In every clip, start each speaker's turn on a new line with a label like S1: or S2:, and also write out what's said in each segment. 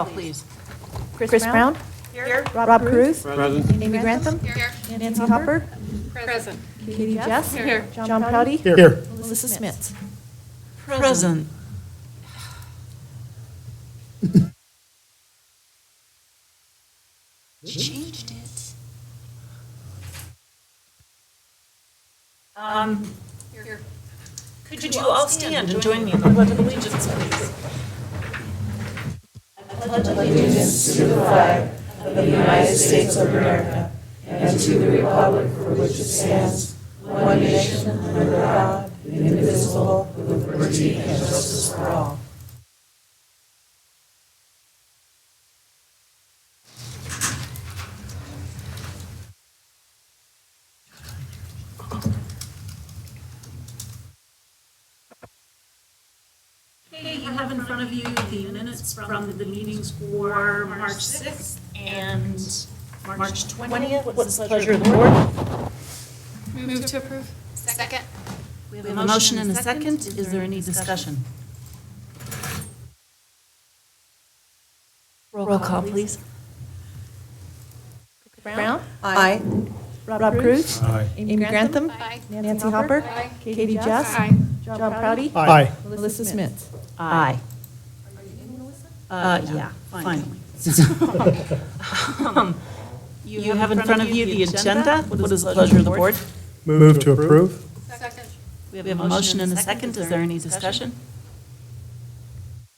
S1: Please.
S2: Chris Brown?
S3: Here.
S2: Rob Cruz?
S4: Present.
S2: Amy Grantham?
S3: Here.
S2: Nancy Hopper?
S3: Present.
S2: Katie Jess?
S3: Here.
S2: John Proudy?
S4: Here.
S2: Melissa Smith?
S1: Present. Changed it.
S3: Here.
S1: Could you all stand and join me in the Pledge of Allegiance, please?
S5: Allegiance to the flag of the United States of America and to the republic for which it stands, one nation under God, indivisible, with liberty and justice for all.
S1: Okay, you have in front of you the minutes from the meetings for March 6th and March 20th. What is the pleasure of the board?
S3: Move to approve. Second.
S1: We have a motion and a second. Is there any discussion? Roll call, please.
S2: Brown?
S5: Aye.
S2: Rob Cruz?
S4: Aye.
S2: Amy Grantham?
S3: Aye.
S2: Nancy Hopper?
S3: Aye.
S2: Katie Jess?
S3: Aye.
S2: John Proudy?
S4: Aye.
S2: Melissa Smith?
S1: Aye. Yeah, finally. You have in front of you the agenda. What is the pleasure of the board?
S4: Move to approve.
S3: Second.
S1: We have a motion and a second. Is there any discussion?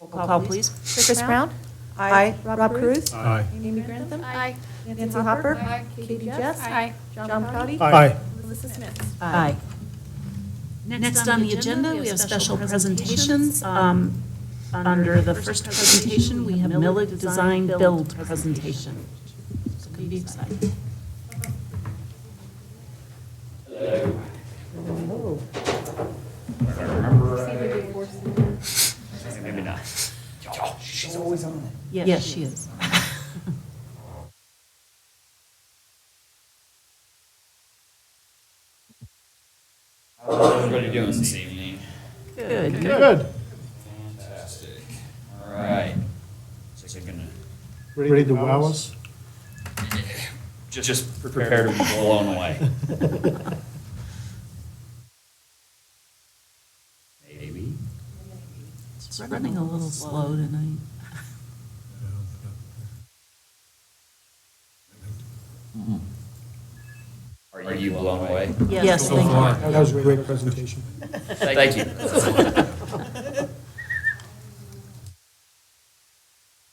S1: Roll call, please.
S2: Chris Brown?
S5: Aye.
S2: Rob Cruz?
S4: Aye.
S2: Amy Grantham?
S3: Aye.
S2: Nancy Hopper?
S3: Aye.
S2: Katie Jess?
S3: Aye.
S2: John Proudy?
S4: Aye.
S2: Melissa Smith?
S1: Aye. Next on the agenda, we have special presentations. Under the first presentation, we have Millet Design Build presentation. So it can be exciting.
S6: Maybe not. She's always on it.
S1: Yes, she is.
S6: How's everybody doing this evening?
S1: Good.
S4: Good.
S6: Fantastic. All right. So you're gonna
S4: Ready to wow us?
S6: just prepare to be blown away. Maybe.
S1: It's running a little slow tonight.
S6: Are you blown away?
S1: Yes,
S4: So
S1: thank
S4: far.
S1: you.
S4: That was a great presentation.
S6: Thank you.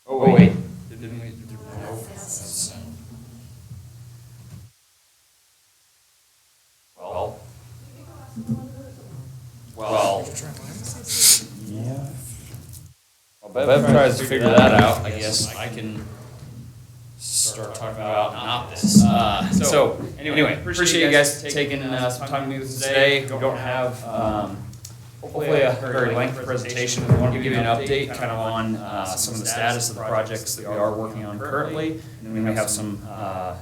S6: Oh, wait. Didn't we? Well. Yeah. Well, Bev tries to figure that out. I guess I can start talking about not this. So anyway, appreciate you guys taking some time to meet with us today. We don't have hopefully a very lengthy presentation. We want to give you an update kind of on some of the status of the projects that we are working on currently. And then we have some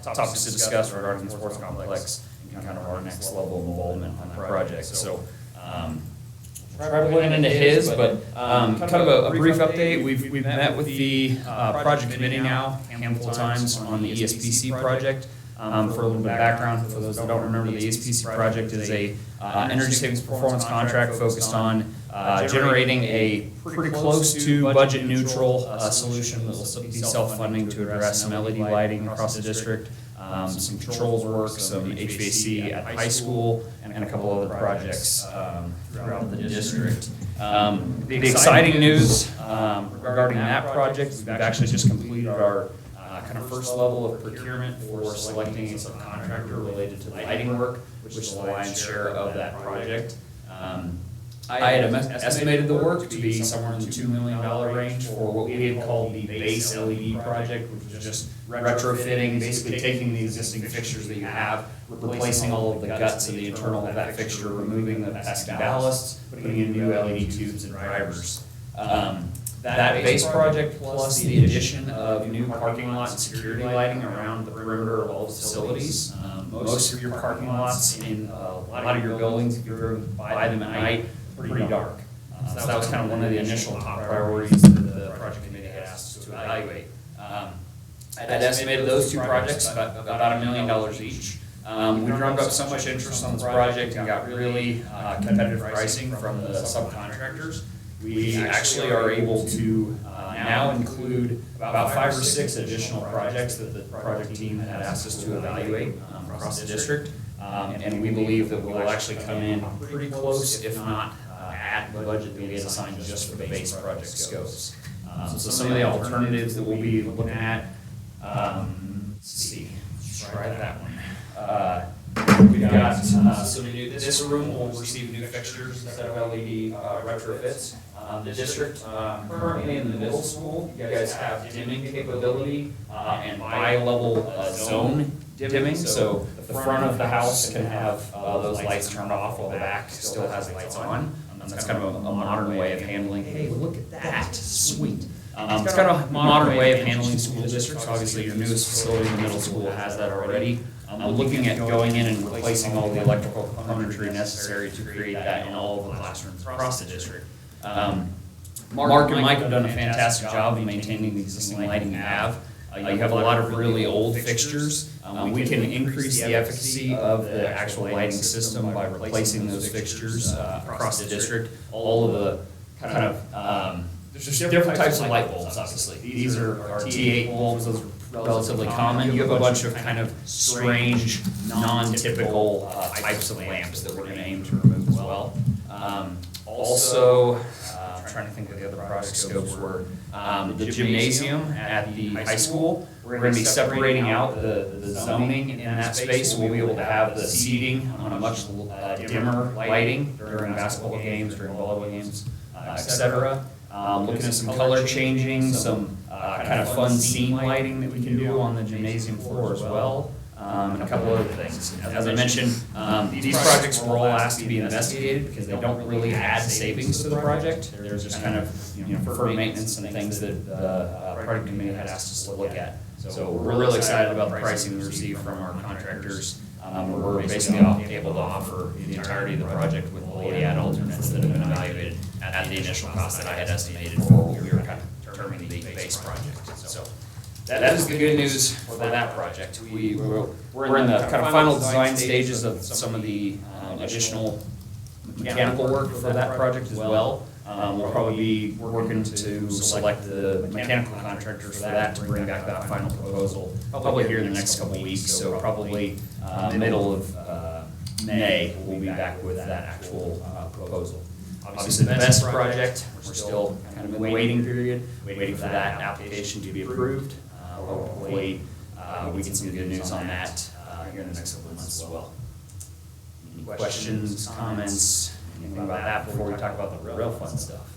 S6: topics to discuss regarding the sports complex and kind of our next level of involvement on that project. So try to blend into his, but kind of a brief update. We've met with the project committee now a handful of times on the ESPC project. For a little bit of background, for those that don't remember, the ESPC project is a energy savings performance contract focused on generating a pretty close to budget neutral solution that will be self-funding to address some LED lighting across the district, some controls work, some HVAC at high school, and a couple other projects throughout the district. The exciting news regarding that project is we've actually just completed our kind of first level of procurement for selecting a subcontractor related to lighting work, which is the lion's share of that project. I had estimated the work to be somewhere in the $2 million range for what we had called the base LED project, which was just retrofitting, basically taking the existing fixtures that you have, replacing all of the guts of the internal of that fixture, removing the pesky ballasts, putting in new LED tubes and drivers. That base project plus the addition of new parking lot and security lighting around the perimeter of all the facilities. Most of your parking lots in a lot of your buildings, if you're driven by them at night, pretty dark. So that was kind of one of the initial top priorities that the project committee had asked us to evaluate. I'd estimated those two projects about $1 million each. We drummed up so much interest on this project and got really competitive pricing from the subcontractors. We actually are able to now include about 5 or 6 additional projects that the project team had asked us to evaluate across the district. And we believe that we'll actually come in pretty close, if not at the budget that we had assigned just for the base project scopes. So some of the alternatives that we'll be looking at, let's see, let's try that one. We've got some new, this room will receive new fixtures instead of LED retrofits. The district, currently in the middle school, you guys have dimming capability and bi-level zone dimming. So the front of the house can have those lights turned off while the back still has lights on. That's kind of a modern way of handling, hey, look at that, sweet. It's kind of a modern way of handling school districts. Obviously, your newest facility in the middle school has that already. Looking at going in and replacing all the electrical componentry necessary to create that in all of the classrooms across the district. Mark and Mike have done a fantastic job of maintaining the existing lighting you have. You have a lot of really old fixtures. We can increase the efficacy of the actual lighting system by replacing those fixtures across the district. All of the kind of, there's different types of light bulbs, obviously. These are T8 bulbs, those are relatively common. You have a bunch of kind of strange, non-typical types of lamps that we're going to aim to remove as well. Also, I'm trying to think of the other project scopes were the gymnasium at the high school. We're going to be separating out the zoning in that space. We'll be able to have the seating on a much dimmer lighting during basketball games, during volleyball games, etc. Looking at some color changing, some kind of fun scene lighting that we can do on the gymnasium floor as well, and a couple other things. As I mentioned, these projects were all asked to be investigated because they don't really add savings to the project. They're just kind of deferred maintenance and things that the project committee had asked us to look at. So we're really excited about the pricing we received from our contractors. We're basically able to offer the entirety of the project with all the add alternates that have been evaluated at the initial cost that I had estimated for what we were kind of determining the base project. So that is the good news for that project. We're in the kind of final design stages of some of the additional mechanical work for that project as well. We'll probably be working to select the mechanical contractors for that to bring back that final proposal probably here in the next couple of weeks. So probably middle of May, we'll be back with that actual proposal. Obviously, the best project, we're still kind of in the waiting period, waiting for that application to be approved. Hopefully, we get some good news on that here in the next couple of months as well. Any questions, comments, anything about that before we talk about the real fun stuff?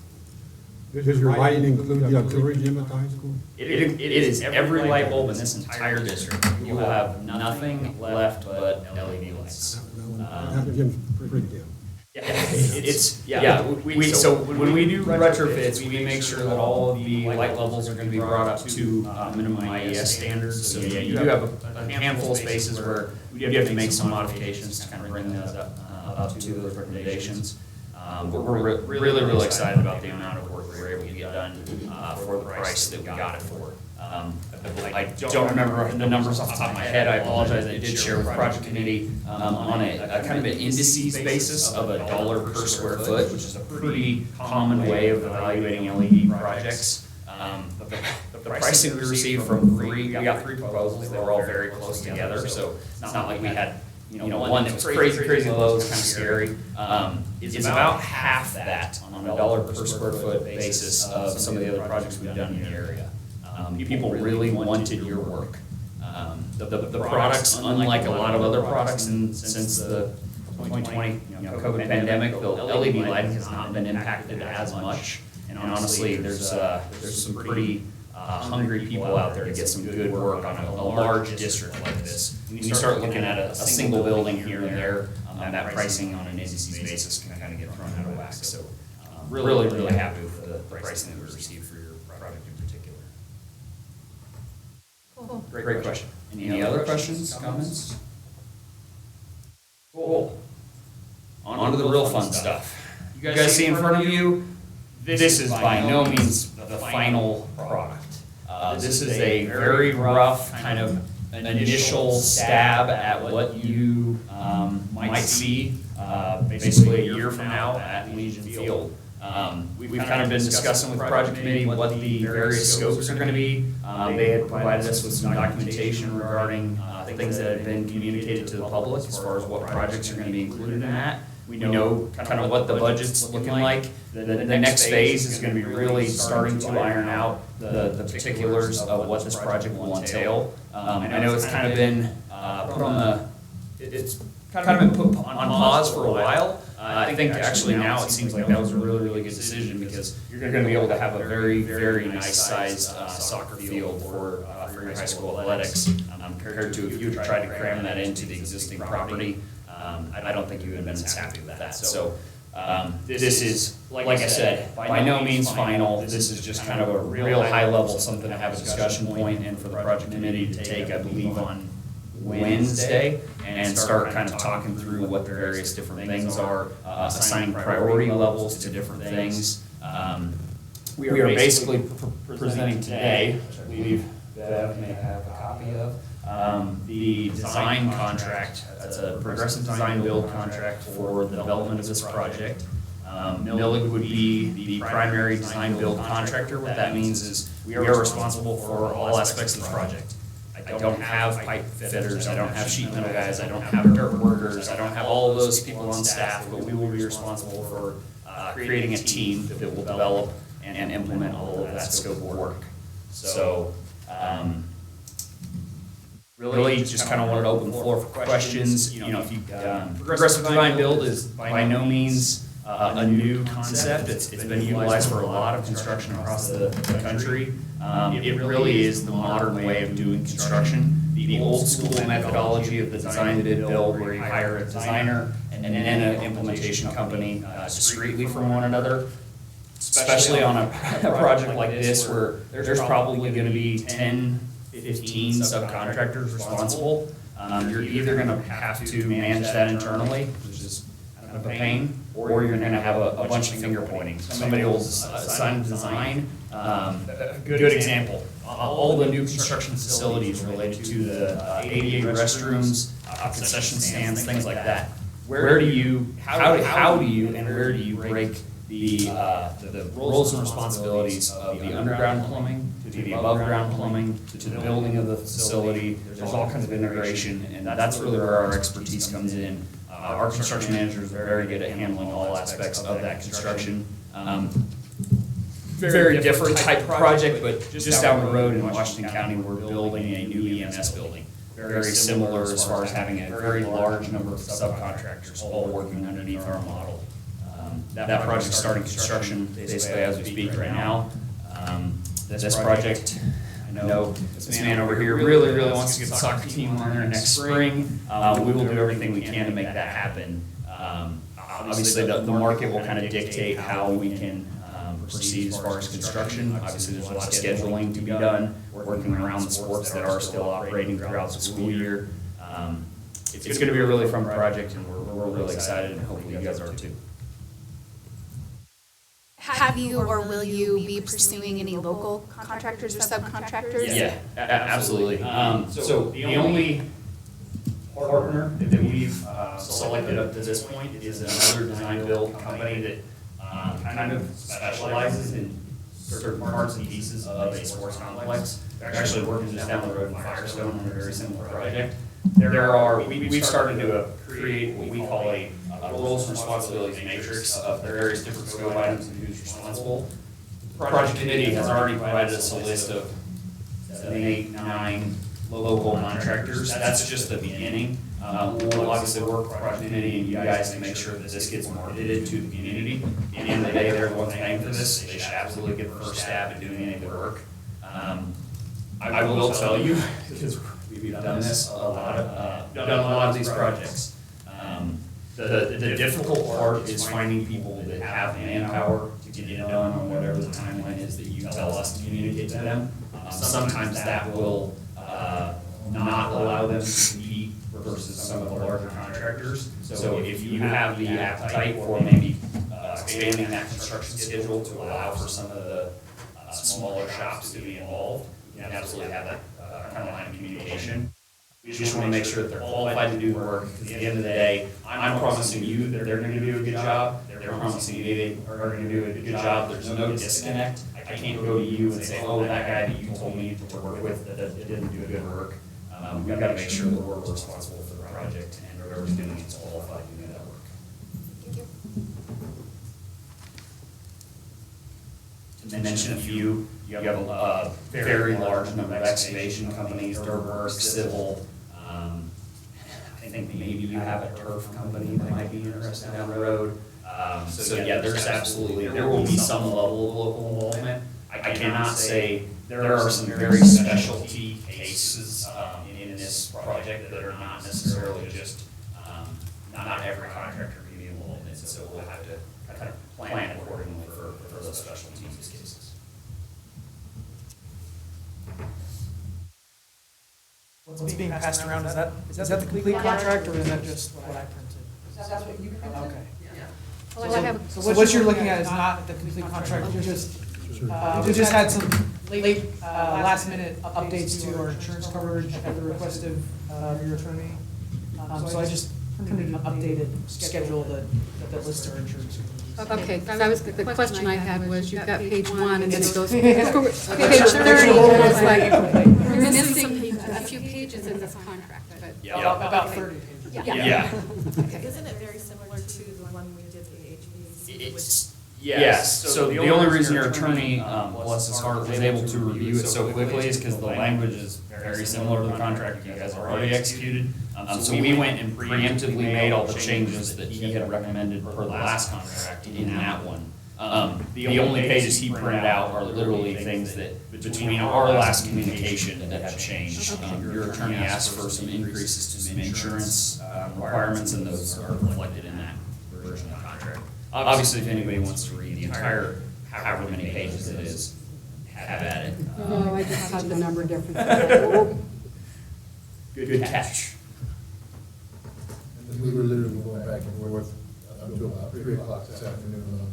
S4: Does your lighting include the auxiliary gym at the high school?
S6: It is every light bulb in this entire district. You will have nothing left but LED lights.
S4: That gym's pretty dim.
S6: So when we do retrofits, we make sure that all of the light levels are going to be brought up to minimum IES standards. So yeah, you do have a handful of spaces where you have to make some modifications to kind of bring those up to those recommendations. We're really excited about the amount of work we were able to get done for the price that we got it for. I don't remember the numbers off the top of my head. I apologize. I did share with Project Committee on a kind of an indices basis of $1 per square foot, which is a pretty common way of evaluating LED projects. The pricing we received from we got 3 proposals. They were all very close together, so it's not like we had one that was crazy low, it's kind of scary. It's about half that on a $1 per square foot basis of some of the other projects we've done in the area. People really wanted your work. The products, unlike a lot of other products since the 2020 COVID pandemic, the LED lighting has not been impacted as much. And honestly, there's some pretty hungry people out there to get some good work on a large district like this. When you start looking at a single building here and there, that pricing on an indices basis can kind of get thrown out of whack. So really happy with the pricing that we received for your project in particular.
S3: Cool.
S6: Great question. Any other questions, comments? Cool. On to the real fun stuff. You guys see in front of you, this is by no means the final product. This is a very rough kind of initial stab at what you might see basically a year from now at Legion Field. We've kind of been discussing with the project committee what the various scopes are going to be. They had provided us with some documentation regarding things that have been communicated to the public as far as what projects are going to be included in that. We know kind of what the budget's looking like. The next phase is going to be really starting to iron out the particulars of what this project will entail. I know it's kind of been put on it's kind of been put on pause for a while. I think actually now it seems like that was a really, really good decision because you're going to be able to have a very, very nice sized soccer field for your high school athletics compared to if you had tried to cram that into the existing property. I don't think you would have been as happy with that. So this is, like I said, by no means final. This is just kind of a real high level, something to have a discussion point and for the project committee to take, I believe, on Wednesday and start kind of talking through what the various different things are, assigning priority levels to different things. We are basically presenting today, which I believe Bev may have a copy of, the design contract. It's a progressive design build contract for the development of this project. Millig would be the primary design build contractor. What that means is we are responsible for all aspects of the project. I don't have pipe fitters, I don't have sheet metal guys, I don't have dirt workers, I don't have all of those people on staff, but we will be responsible for creating a team that will develop and implement all of that scope of work. So, really just kind of wanted to open the floor for questions. You know, if you, progressive design build is by no means a new concept. It's been utilized for a lot of construction across the country. It really is the modern way of doing construction. The old school methodology of the design bid build where you hire a designer and then an implementation company discreetly from one another, especially on a project like this where there's probably going to be 10, 15 subcontractors responsible. You're either going to have to manage that internally, which is kind of a pain, or you're going to have a bunch of finger pointing. Somebody will assign design. A good example, all the new construction facilities related to the ADA restrooms, concession stands, things like that. Where do you, how do you, and where do you break the roles and responsibilities of the underground plumbing to the above ground plumbing to the building of the facility? There's all kinds of integration, and that's really where our expertise comes in. Our construction managers are very good at handling all aspects of that construction. Very different type of project, but just down the road in Washington County, we're building a new EMS building. Very similar as far as having a very large number of subcontractors all working underneath our model. That project's starting construction basically as we speak right now. This project, I know this man over here really wants to get the soccer team on there next spring. We will do everything we can to make that happen. Obviously, the market will kind of dictate how we can proceed as far as construction. Obviously, there's a lot of scheduling to be done, working around the sports that are still operating throughout the school year. It's going to be a really fun project, and we're really excited, and hopefully you guys are too.
S3: Have you or will you be pursuing any local contractors or subcontractors?
S6: Yeah, absolutely. So the only partner that we've selected up to this point is another design build company that kind of specializes in certain parts and pieces of a sports complex. They're actually working just down the road in Firestone on a very similar project. We've started to create what we call a roles and responsibilities matrix of the various different scope items and who's responsible. The project committee has already provided us a list of 7, 8, 9 local contractors. That's just the beginning. We'll obviously work with the project committee and you guys to make sure that this gets marketed to the community. At the end of the day, they're the ones paying for this. They should absolutely get the first stab at doing any of the work. I will tell you, because we've done this a lot of these projects. The difficult part is finding people that have manpower to get it done on whatever the timeline is that you tell us to communicate to them. Sometimes that will not allow them to compete versus some of the larger contractors. So if you have the appetite for maybe expanding that construction schedule to allow for some of the smaller shops to be involved, can absolutely have that kind of line of communication. We just want to make sure that they're qualified to do the work, because at the end of the day, I'm promising you that they're going to do a good job, they're promising you they are going to do a good job, there's no disconnect. I can't go to you and say, oh, that guy that you told me to work with that didn't do good work. We've got to make sure that we're responsible for the project, and whoever's doing it's qualified to do that work.
S3: Thank you.
S6: To mention a few, you have a very large number of excavation companies, dirt work, civil. I think maybe you have a turf company that might be interested down the road. So yeah, there will be some level of local involvement. I cannot say, there are some very specialty cases in this project that are not necessarily just, not every contractor can be involved in it, so we'll have to kind of plan accordingly for those specialty use cases.
S7: What's being passed around, is that the complete contract, or is that just what I printed?
S5: That's what you printed?
S7: Okay.
S2: Well, I have,
S7: So what you're looking at is not the complete contract, you just had some late, last minute updates to our insurance coverage at the request of your attorney. So I just printed an updated schedule that lists our insurance coverage.
S8: Okay, so the question I had was, you've got page 1, and then it goes, page 30, and it's like, you're missing a few pages in this contract, but.
S7: About 30 pages.
S6: Yeah.
S2: isn't it very similar to the one we did the HVAC?
S6: It's, yes, so the only reason your attorney, bless his heart, was able to review it so quickly is because the language is very similar to the contract you guys have already executed. So we went and preemptively made all the changes that he had recommended per the last contract in that one. The only pages he printed out are literally things that, between our last communication, that have changed. Your attorney asked for some increases to some insurance requirements, and those are reflected in that version of the contract. Obviously, if anybody wants to read the entire, however many pages it is, have at it.
S8: Oh, I just had the number difference.
S6: Good catch.
S4: And we were literally going back and forth until about 3 o'clock this afternoon on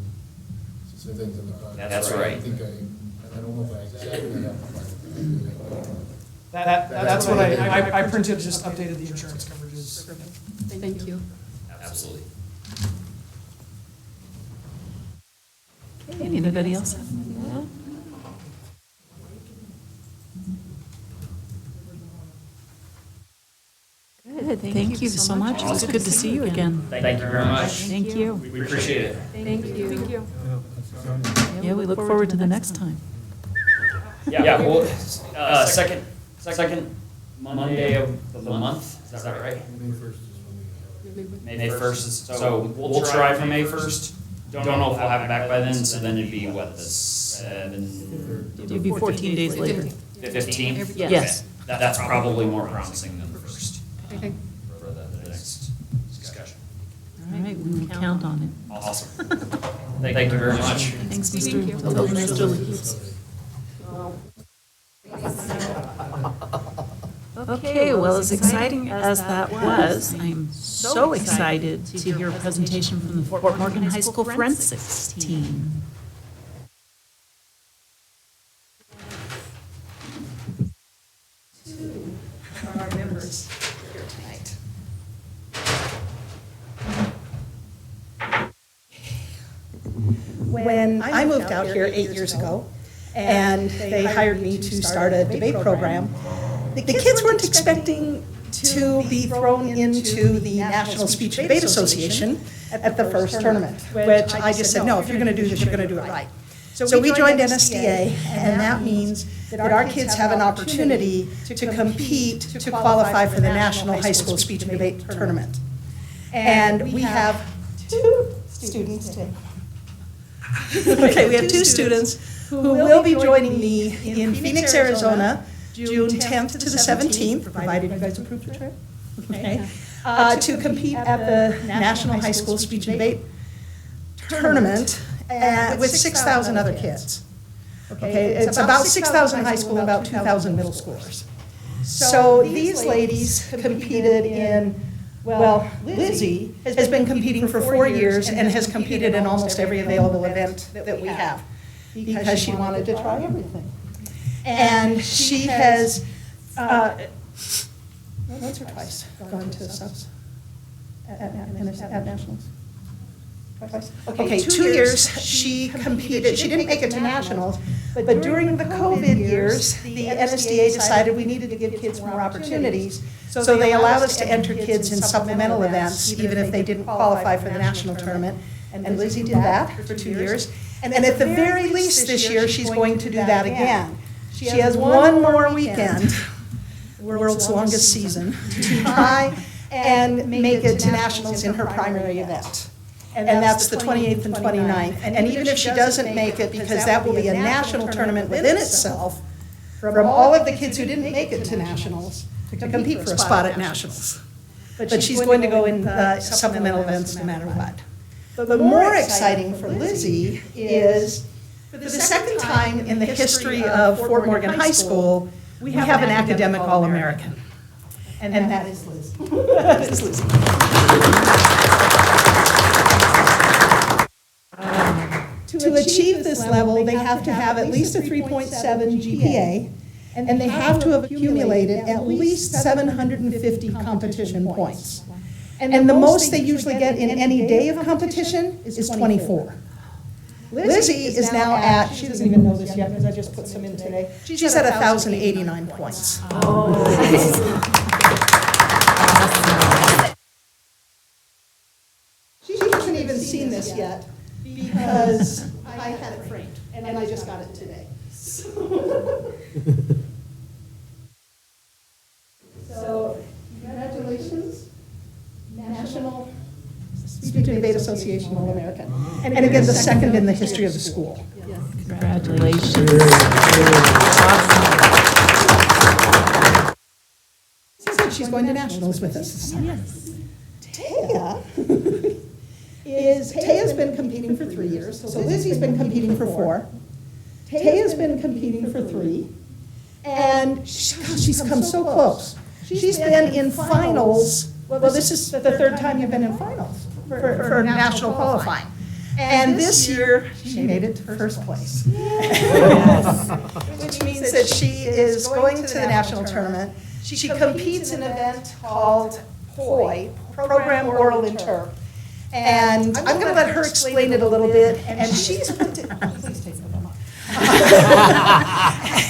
S4: some things in the contract.
S6: That's right.
S4: I think I don't know if I exactly have.
S7: That's what I printed, just updated the insurance coverages.
S8: Thank you.
S6: Absolutely.
S1: Anybody else? Good, thank you so much. It was good to see you again.
S6: Thank you very much.
S1: Thank you.
S6: We appreciate it.
S8: Thank you. Thank you.
S1: Yeah, we look forward to the next time.
S6: Yeah, well, second Monday of the month, is that right?
S4: May 1st is when we have.
S6: May 1st is, so we'll try for May 1st. Don't know if we'll have it back by then, so then it'd be what, the 7th?
S1: It'll be 14 days later.
S6: 15th?
S1: Yes.
S6: Okay. That's probably more promising than the 1st
S8: Okay.
S6: for the next discussion.
S1: All right, we will count on it.
S6: Awesome. Thank you very much.
S1: Thanks, Mr. Lee. Okay, well, as exciting as that was, I'm so excited to hear a presentation from the Fort Morgan High School Forensics team.
S5: Our members here tonight. When I moved out here 8 years ago, and they hired me to start a debate program, the kids weren't expecting to be thrown into the National Speech Debate Association at the first tournament, which I just said, no, if you're going to do this, you're going to do it right. So we joined NSDA, and that means that our kids have an opportunity to compete to qualify for the National High School Speech and Debate Tournament. And we have 2 students today. Okay, we have 2 students who will be joining me in Phoenix, Arizona, June 10th to the 17th, provided you guys approve the trip, okay, to compete at the National High School Speech and Debate Tournament with 6,000 other kids. Okay, it's about 6,000 high school, about 2,000 middle schoolers. So these ladies competed in, well, Lizzie has been competing for 4 years and has competed in almost every available event that we have, because she wanted to try everything. And she has, once or twice gone to subs at nationals. Twice. Okay, 2 years she competed, she didn't make it to nationals, but during the COVID years, the NSDA decided we needed to give kids more opportunities. So they allowed us to enter kids in supplemental events, even if they didn't qualify for the national tournament. And Lizzie did that for 2 years. And at the very least this year, she's going to do that again. She has one more weekend, world's longest season, to try and make it to nationals in her primary event. And that's the 28th and 29th. And even if she doesn't make it, because that will be a national tournament within itself, from all of the kids who didn't make it to nationals, to compete for a spot at nationals. But she's going to go in supplemental events no matter what. But more exciting for Lizzie is, for the second time in the history of Fort Morgan High School, we have an academic All-American. And that is Liz. That is Lizzie. To achieve this level, they have to have at least a 3.7 GPA, and they have to have accumulated at least 750 competition points. And the most they usually get in any day of competition is 24. Lizzie is now at, she doesn't even know this yet because I just put some in today, she's at 1,089 points. She hasn't even seen this yet because I had it framed and I just got it today. So, congratulations. National Speech and Debate Association All-American. And again, the second in the history of the school.
S1: Congratulations.
S5: She said she's going to nationals with us this summer. Taya's been competing for 3 years, so Lizzie's been competing for 4. Taya's been competing for 3, and she's come so close. She's been in finals. Well, this is the third time you've been in finals for national qualifying. And this year, she made it to first place. Which means that she is going to the national tournament. She competes in an event called POI, Program Oral Interp. And I'm going to let her explain it a little bit. And she's put to, please take them off.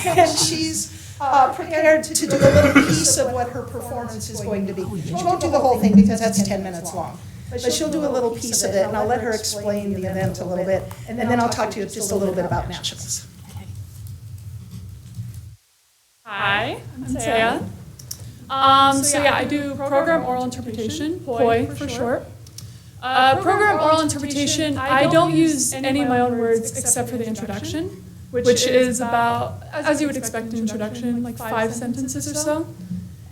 S5: And she's prepared to do a little piece of what her performance is going to be. She won't do the whole thing because that's 10 minutes long. But she'll do a little piece of it, and I'll let her explain the event a little bit, and then I'll talk to you just a little bit about nationals.
S9: Hi, I'm Taya. So yeah, I do Program Oral Interpretation, POI for short. Program Oral Interpretation, I don't use any of my own words except for the introduction, which is about, as you would expect an introduction, like 5 sentences or so.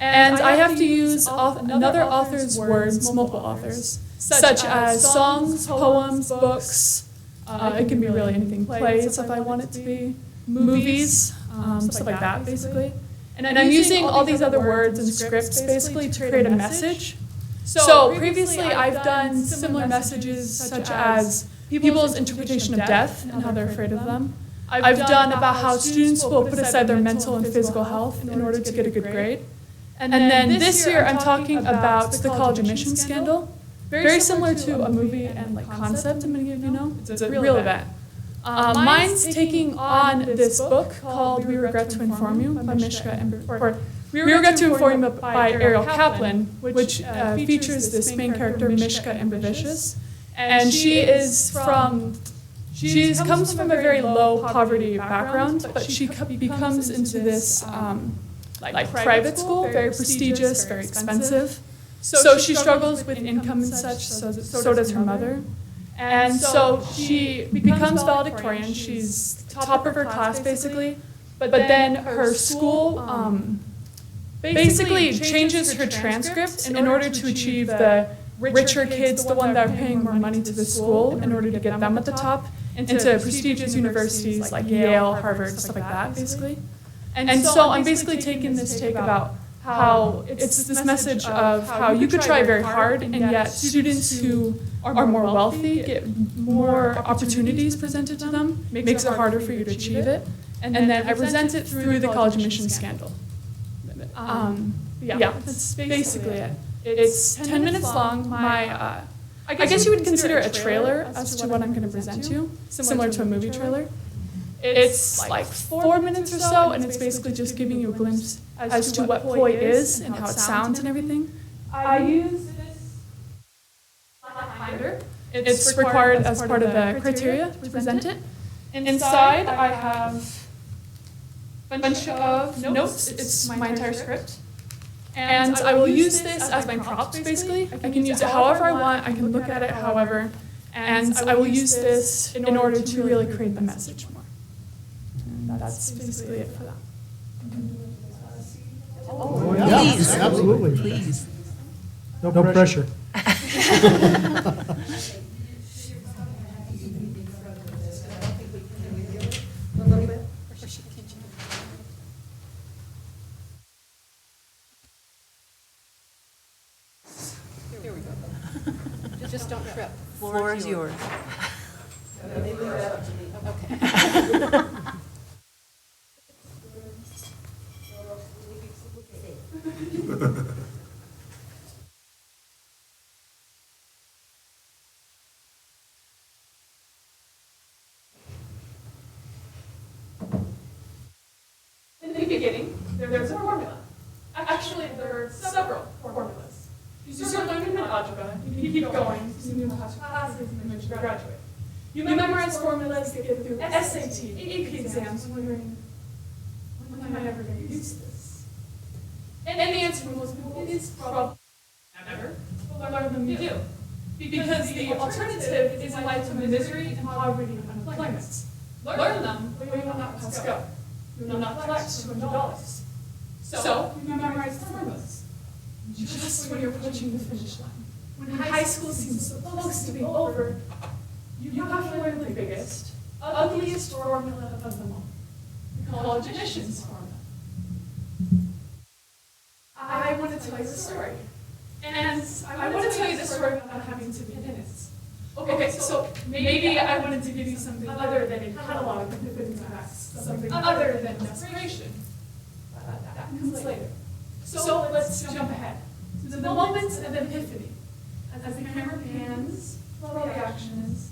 S9: And I have to use another author's words, multiple authors, such as songs, poems, books, it can be really anything, plays if I want it to be, movies, stuff like that basically. And I'm using all these other words and scripts basically to create a message. So previously I've done similar messages such as people's interpretation of death and how they're afraid of them. I've done about how students will put aside their mental and physical health in order to get a good grade. And then this year I'm talking about the college admission scandal, very similar to a movie and like concept, many of you know. It's a real event. Mine's taking on this book called We Regret to Inform You by Mishka, or We Regret to Inform You by Ariel Kaplan, which features this main character, Mishka Imbavicius. And she comes from a very low poverty background, but she becomes into this like private school, very prestigious, very expensive. So she struggles with income and such, so does her mother. And so she becomes valedictorian, she's top of her class basically, but then her school basically changes her transcript in order to achieve the richer kids, the one that are paying more money to the school, in order to get them at the top, into prestigious universities like Yale, Harvard, stuff like that basically. And so I'm basically taking this take about how it's this message of how you could try very hard and yet students who are more wealthy get more opportunities presented to them, makes it harder for you to achieve it. and then I present it through the college admissions scandal. Yeah, that's basically it. It's 10 minutes long. I guess you would consider it a trailer as to what I'm going to present to you, similar to a movie trailer. It's like 4 minutes or so, and it's basically just giving you a glimpse as to what poi is and how it sounds and everything. I use this binder. It's required as part of the criteria to present it. Inside, I have a bunch of notes. It's my entire script. And I will use this as my props, basically. I can use it however I want. I can look at it however. And I will use this in order to really create the message more. And that's basically it for that.
S5: Oh, yeah,
S1: Please.
S5: absolutely.
S1: Please.
S5: No pressure.
S8: Just don't trip.
S1: Floor is yours.
S9: In the beginning, there's a formula. Actually, there are several formulas. You start learning about algebra, you keep going, you move past classes, and then you graduate. You memorize formulas to get through SAT, AP exams, wondering, when am I ever going to use this? And the answer for most people is probably never, but learn them you do. Because the alternative is a life of misery and poverty and unemployment. Learn them, but you will not pass go. You will not collect $200. So, you memorize the formulas. Just when you're approaching the finish line, when high school seems so close to being over, you have to learn the biggest, ugliest formula of them all, the college admissions formula. I want to tell you the story. And I want to tell you the story without having to be in it. Okay, so maybe I wanted to give you something other than a catalog of different facts, something other than desperation. That comes later. So let's jump ahead to the moment of epiphany. As the camera pans, while the action is,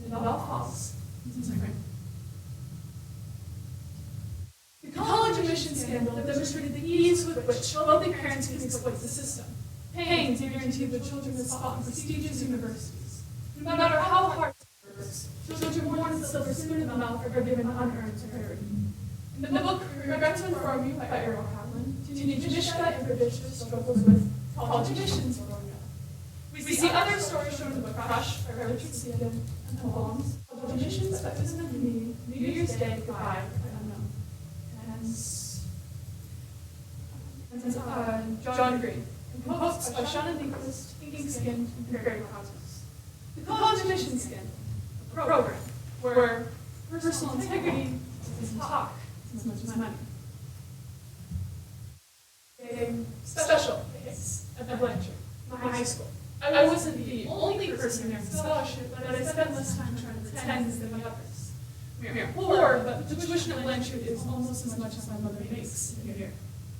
S9: and it all falls into frame. The college admissions scandal demonstrated the ease with which wealthy parents can exploit the system, paying to guarantee their children a spot in prestigious universities. No matter how hard it works, children born with a silver spoon in the mouth are given unearned priority. In the book, Regret to Inform You by Ariel Kaplan, teenage Mishka and Pravishka struggles with college admissions formula. We see other stories shown in the book Crush by Richard Seaton and poems, college admissions, Baptism of Me, New Year's Day, Goodbye, Unknown, and John Green, and posts by Shauna Nyquist, Pink Skin, and Perry Cosmos. The college admissions scandal, a program where personal integrity is talk as much as money. A special case at Blanchard, my high school. I wasn't the only person there with a scholarship, but I spent less time trying to attend than the others. We are poor, but the tuition at Blanchard is almost as much as my mother makes in a year.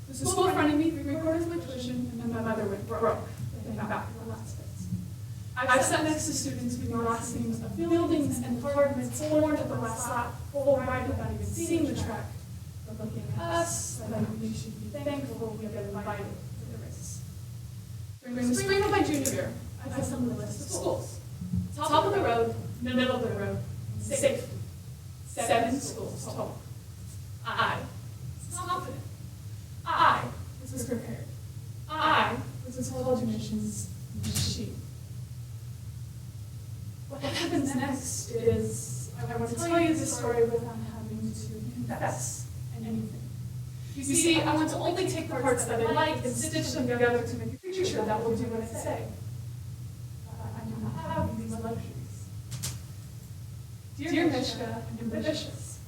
S9: The school funded me 3/4 of my tuition, and my mother went broke. They got back the last bits. I've sat next to students with the last names of buildings and apartments formed at the last lap, full ride without even seeing the track. But looking at us, like we should be thankful we get invited to the race. During the spring of my junior year, I assembled a list of schools. Top of the road, middle of the road, safety. 7 schools total. I was confident. I was prepared. I was a college admissions machine. What happens next is, I want to tell you this story without having to confess anything. You see, I want to only take the parts that I like and stitch them together to make a picture that will do what I say. I do not have these luxuries. Dear Mishka and Vicious,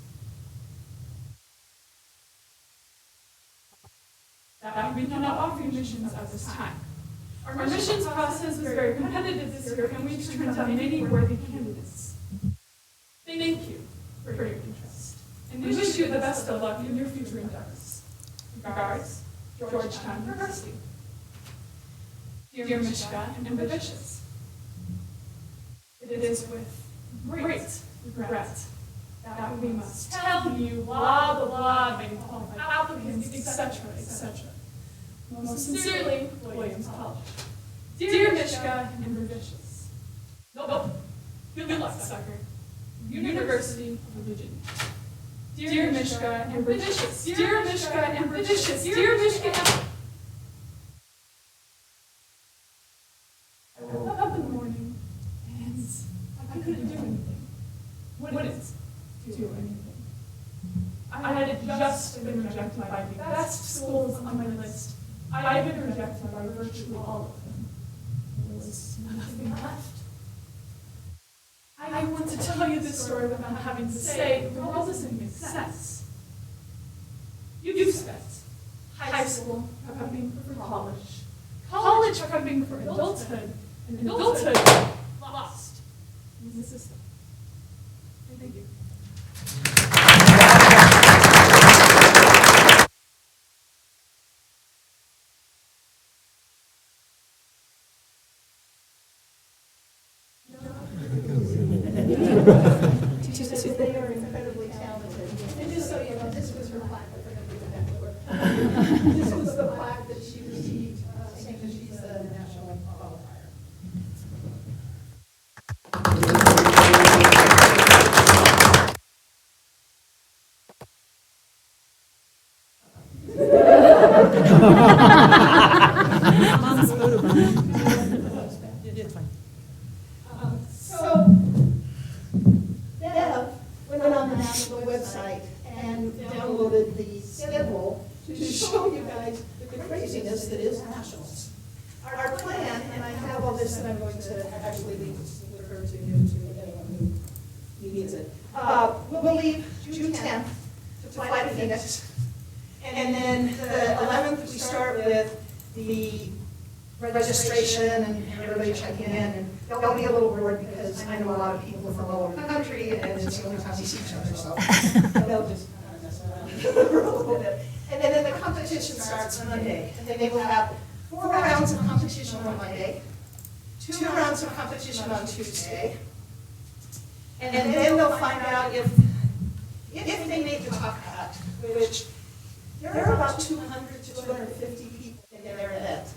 S9: that we cannot offer you missions at this time. Our admissions process was very competitive this year, and we've turned down many worthy candidates. Thank you for your interest and wish you the best of luck in your future endeavors. Regards, Georgetown University. Dear Mishka and Vivicious, it is with great regret that we must tell you blah, blah, blah, being qualified applicants, etc., etc. Most sincerely, Williams College. Dear Mishka and Vivicious. Nope. Good luck, sucker. University of Virginia. Dear Mishka and Vivicious. Dear Mishka and Vivicious. Dear Mishka and... I woke up in the morning and I couldn't do anything. Wouldn't do anything. I had just been rejected by the best schools on my list. I had been rejected by virtually all of them. There was nothing left. I want to tell you this story without having to say the world doesn't make sense. You've spent high school prepping for college, college prepping for adulthood, and adulthood lost in the system. Thank you.
S5: They are incredibly talented. And just so you know, this was her plaque. I forgot to give that to her. This was the plaque that she received, saying that she's a national qualifier. So, Deb went on the national website and downloaded the schedule to show you guys the craziness that is nationals. Our plan, and I have all this that I'm going to actually leave with her to give to anyone who needs it. We'll leave June 10th to fly to Phoenix. And then the 11th, we start with the registration and everybody checking in. And they'll be a little bored because I know a lot of people from all over the country and it's the only time we see each other, so they'll just kind of mess around for a little bit. And then the competition starts on Monday. And then they will have 4 rounds of competition on Monday, 2 rounds of competition on Tuesday. And then they'll find out if they make the top cut, which there are about 200 to 250 people in their event.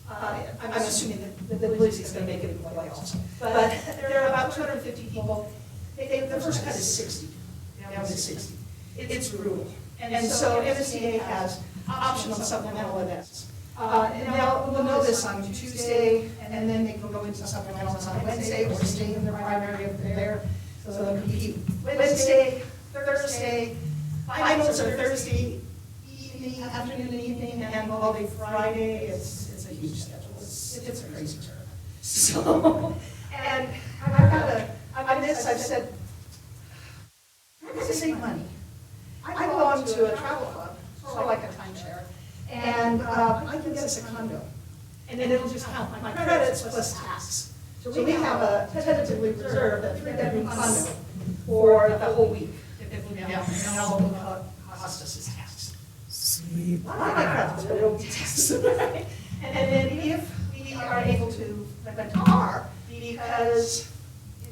S5: I'm assuming that the Boise is going to make it in the playoffs. But there are about 250 people. The first cut is 60, down to 60. It's brutal. And so MSDA has optional supplemental events. And we'll know this on Tuesday, and then they can go into supplementals on Wednesday or stay in their primary over there. So they'll compete Wednesday, Thursday, finals are Thursday evening, afternoon and evening, and all day Friday. It's a huge schedule. It's a crazy term. So, and on this I've said, I'm going to save money. I belong to a travel club, sort of like a timeshare, and I can get us a condo. And then it'll just count my credits plus tax. So we have a tentatively reserved a 3-bedroom condo for the whole week. And all it will cost us is tax. Sweet. Not my credits, but it'll be tax. And then if we are able to rent a car, because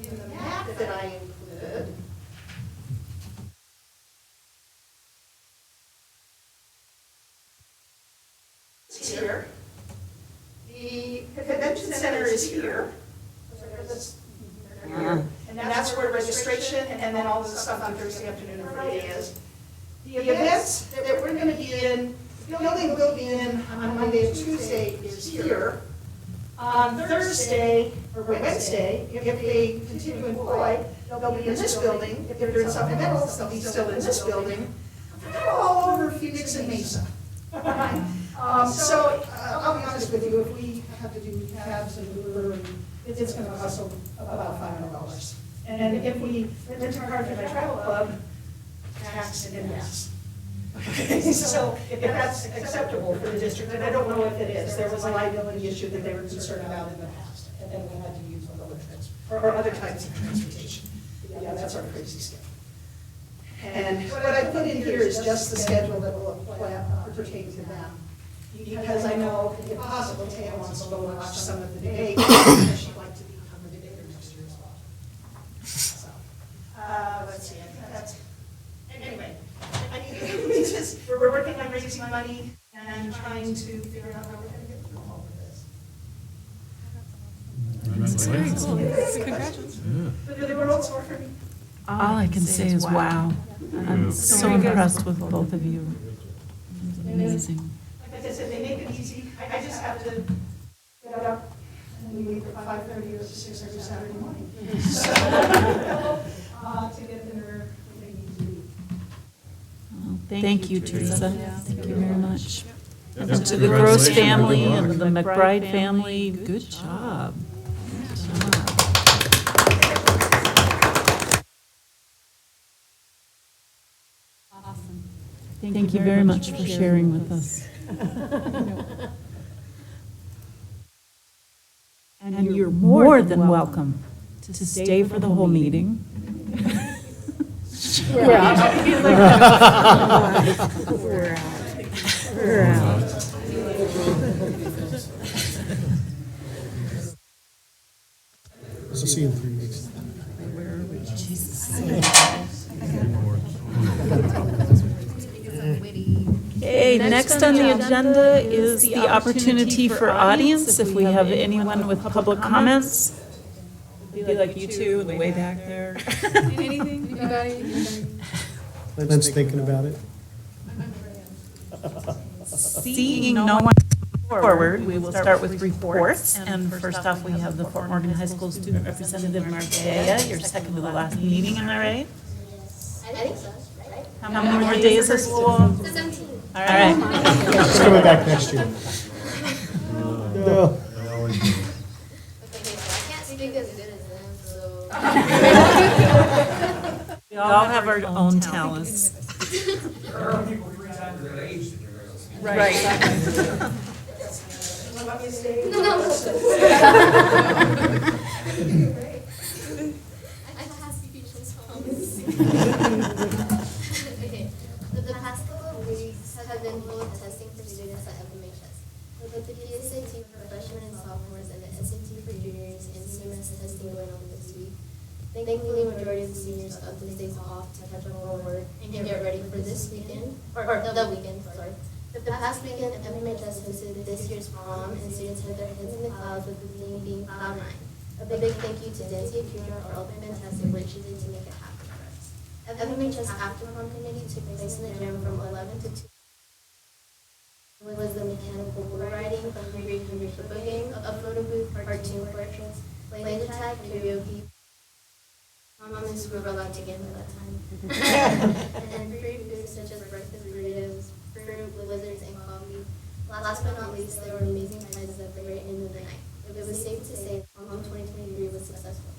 S5: in the map that I included, here. The convention center is here. And that's where registration and then all the stuff on Thursday afternoon and Friday is. The events that we're going to be in, the building we'll be in on Monday and Tuesday is here. On Thursday or Wednesday, if they continue to employ, they'll be in this building. If they're in supplementals, they'll be still in this building. They're all over Phoenix and Mesa. So I'll be honest with you, if we have to do cabs and Uber, it's going to cost about $500. And if we rent a car to my travel club, tax and gas. So if that's acceptable for the district, and I don't know if it is, there was a liability issue that they were concerned about in the past, and then we had to use other types of transportation. Yeah, that's our crazy schedule. And what I put in here is just the schedule that will pertain to them. Because I know, if possible, Taya wants to go and watch some of the debates, and she'd like to become a debater next year as well. So, let's see, I think that's, anyway, we're working on raising money and trying to figure out how we're gonna get through all of this.
S9: Congratulations.
S5: The world's for me.
S1: All I can say is wow. I'm so impressed with both of you. Amazing.
S5: Like I said, they make it easy. I just have to get up and leave at 5:30 or 6 every Saturday morning. So, to get dinner where they need to be.
S1: Well, thank you, Teresa. Thank you very much. And to the Gross family and the McBride family, good job. Good job.
S8: Awesome.
S1: Thank you very much for sharing with us. And you're more than welcome to stay for the whole meeting. We're out. We're out.
S4: So see you in 3 weeks.
S1: Okay, next on the agenda is the opportunity for audience. If we have anyone with public comments. It'd be like you two in the way back there.
S8: Anything? Anybody?
S4: Lynn's thinking about it.
S1: Seeing no one forward, we will start with reports. And first off, we have the Fort Morgan High School Student Representative Margaya, your second to the last meeting, am I right?
S10: I think so, right?
S1: How many more days of school?
S10: 17.
S1: All right.
S4: She's coming back next year. No.
S10: Okay, so I can't speak as good as them, so.
S1: We all have our own talents.
S6: There are people 3 times their age that you're going to see.
S1: Right.
S10: I have speechless moments. Okay, the past couple of weeks have been full of testing for students at FMHS. With the PSAT for freshmen and sophomores and the SAT for juniors and CMS testing going on this week. Thankfully, majority of the seniors got these days off to catch up on work and get ready for this weekend, or the weekend, sorry. The past weekend, FMHS hosted this year's prom, and students had their heads in the clouds with the theme being Cloud9. A big thank you to Desi and Kira for all the fantastic work she did to make it happen for us. FMHS after prom committee took place in the gym from 11 to 2. It was the mechanical bull riding, the Hungry football game, a photo booth, cartoon portraits, laser tag, karaoke. Mom and Sue were allowed to game by that time. And free food such as breakfast burritos, fruit, blizzards, and coffee. Last but not least, there were amazing prizes at the very end of the night. It was safe to say Prom 2023 was successful.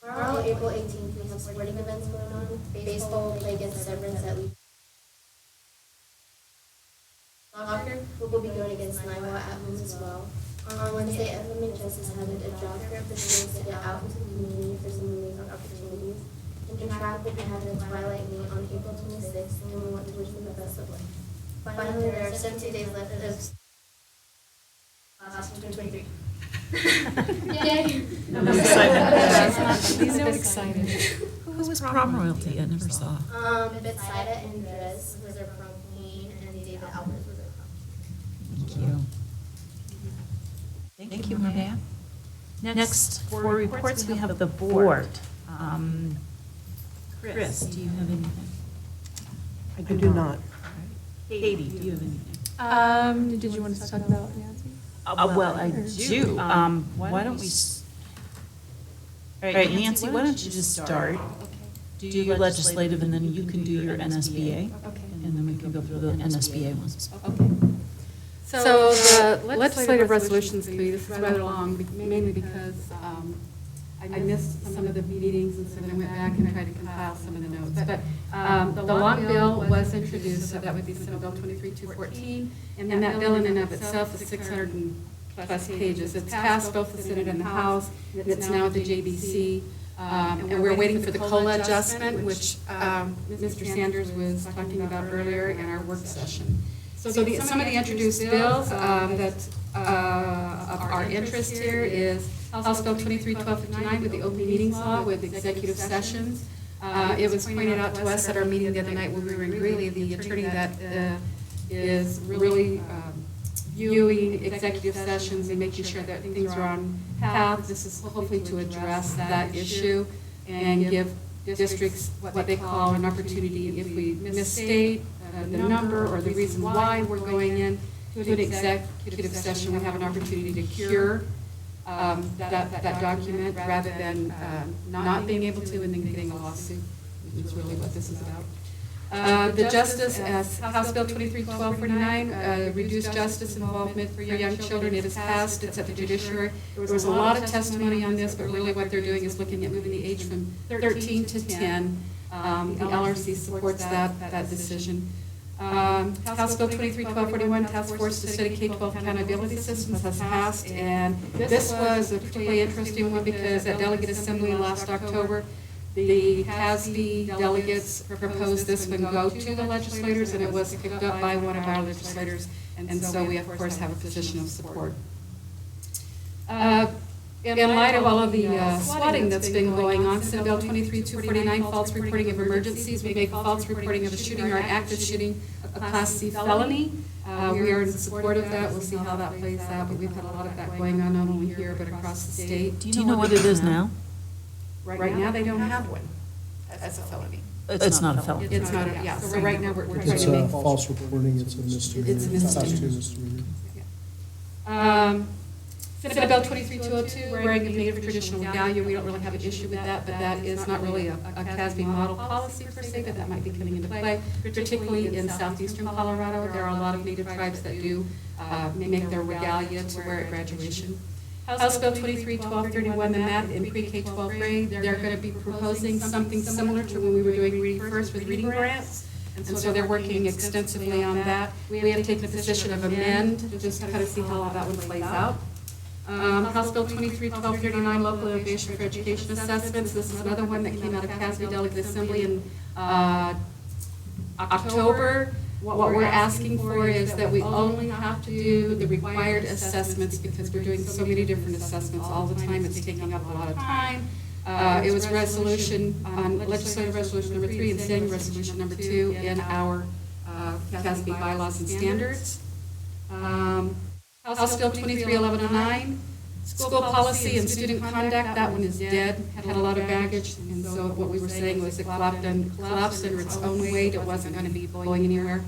S10: Tomorrow, April 18th, we have sporting events going on. Baseball will play against Severance at Lee. Soccer will be going against Niwa at home as well. On Wednesday, FMHS is having a job fair for students to get out into the community for some amazing opportunities. And track will be having a twilight meet on April 26th, and we want to wish them the best of luck. Finally, there are 17 days left of class 2023. Yay!
S1: I'm excited.
S8: He's so excited.
S1: Who was prom royalty? I never saw.
S10: Betsaida and Dress was our prom queen, and David Albers was our prom king.
S1: Thank you. Thank you, Maria. Next, for reports, we have the board. Chris, do you have anything?
S5: I do not.
S1: Katie, do you have anything?
S9: Did you want us to talk about Nancy?
S1: Well, I do. Why don't we, all right, Nancy, why don't you just start? Do your legislative, and then you can do your NSBA.
S8: Okay.
S1: And then we can go through the NSBA ones.
S8: Okay. So the Legislative Resolutions Committee, this is rather long, mainly because I missed some of the meetings, and so then I went back and tried to compile some of the notes. But the long bill was introduced, so that would be Senate Bill 23-214, and that bill in and of itself is 600 and plus pages. It's passed both the Senate and the House, and it's now at the JBC. And we're waiting for the COLA adjustment, which Mr. Sanders was talking about earlier in our work session. So some of the introduced bills that of our interest here is House Bill 23-1259 with the open meetings law with executive sessions. It was pointed out to us at our meeting the other night when we were in Greeley, the attorney that is really viewing executive sessions and making sure that things are on path. This is hopefully to address that issue and give districts what they call an opportunity if we misstate the number or the reason why we're going in to an executive session, we have an opportunity to cure that document rather than not being able to and then getting a lawsuit, which is really what this is about. The justice, as House Bill 23-1249, reduced justice involvement for young children. It is passed, it's at the judiciary. There was a lot of testimony on this, but really what they're doing is looking at moving the age from 13 to 10. The LRC supports that decision. House Bill 23-1241, Task Force to Study K-12 Accountability Systems, has passed, and this was a particularly interesting one because at Delegate Assembly last October, the CASB delegates proposed this one go to the legislators, and it was picked up by one of our legislators, and so we, of course, have a position of support. In light of all of the swatting that's been going on, Senate Bill 23-249, false reporting of emergencies, we make false reporting of a shooting or an active shooting a Class C felony. We are in support of that. We'll see how that plays out, but we've had a lot of that going on, not only here, but across the state.
S1: Do you know what it is now?
S8: Right now, they don't have one as a felony.
S1: It's not a felony.
S8: It's not, yeah, so right now, we're trying
S5: It's
S8: to make.
S5: false reporting, it's a misdemeanor.
S8: It's a misdemeanor.
S5: Class 2 misdemeanor.
S8: Senate Bill 23-202, wearing of native traditional regalia, we don't really have an issue with that, but that is not really a CASB model policy per se, but that might be coming into play, particularly in southeastern Colorado. There are a lot of native tribes that do make their regalia to wear at graduation. House Bill 23-1231, the math in pre-K-12 grade, they're going to be proposing something similar to when we were doing Reading First with reading grants. And so they're working extensively on that. We have taken the position of amend to just kind of see how that one plays out. House Bill 23-1239, local innovation for education assessments. This is another one that came out of CASB Delegate Assembly in October. What we're asking for is that we only have to do the required assessments because we're doing so many different assessments all the time. It's taking up a lot of time. It was resolution on legislative resolution number 3 and standing resolution number 2 in our CASB bylaws and standards. House Bill 23-1109, school policy and student conduct, that one is dead, had a lot of baggage, and so what we were saying was it collapsed under its own weight, it wasn't going to be going anywhere.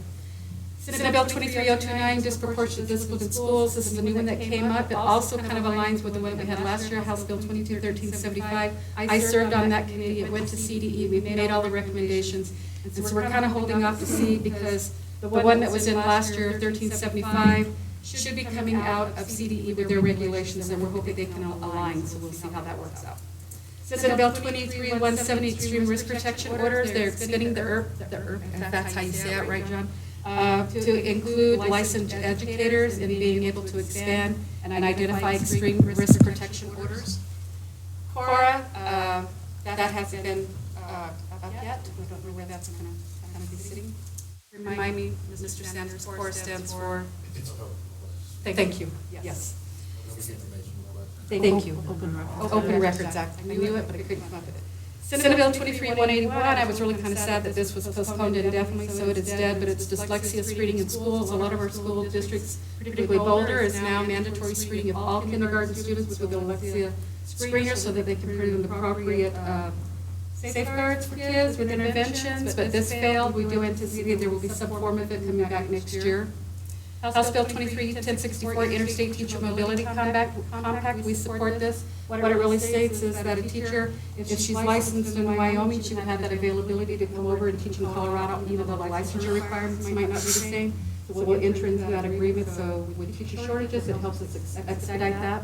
S8: Senate Bill 23-029, disproportionate discipline in schools, this is a new one that came up, it also kind of aligns with the one we had last year, House Bill 22-1375. I served on that committee, it went to CDE, we made all the recommendations, and so we're kind of holding off to see because the one that was in last year, 1375, should be coming out of CDE with their regulations, and we're hoping they can align, so we'll see how that works out. Senate Bill 23-170, extreme risk protection orders, they're extending the IRP, if that's how you say it, right, John? To include licensed educators and being able to expand and identify extreme risk protection orders. CORA, that hasn't been up yet. We don't know where that's going to be sitting. Remind me, Mr. Sanders, CORA stands for? Thank you, yes. Thank you. Open Records Act. I knew it, but I couldn't come up with it. Senate Bill 23-181, I was really kind of sad that this was postponed indefinitely, so it is dead, but it's dyslexia screening in schools. A lot of our school districts, particularly Boulder, is now mandatory screening of all kindergarten students with dyslexia screeners so that they can put in the appropriate safeguards for kids with interventions, but this failed. We do anticipate there will be some form of it coming back next year. House Bill 23-1064, Interstate Teacher Mobility Compact, we support this. What it really states is that a teacher, if she's licensed in Wyoming, she would have that availability to come over and teach in Colorado, even though the licensure requirements might not be the same. So we'll enter into that agreement, so with teacher shortages, it helps us expedite that.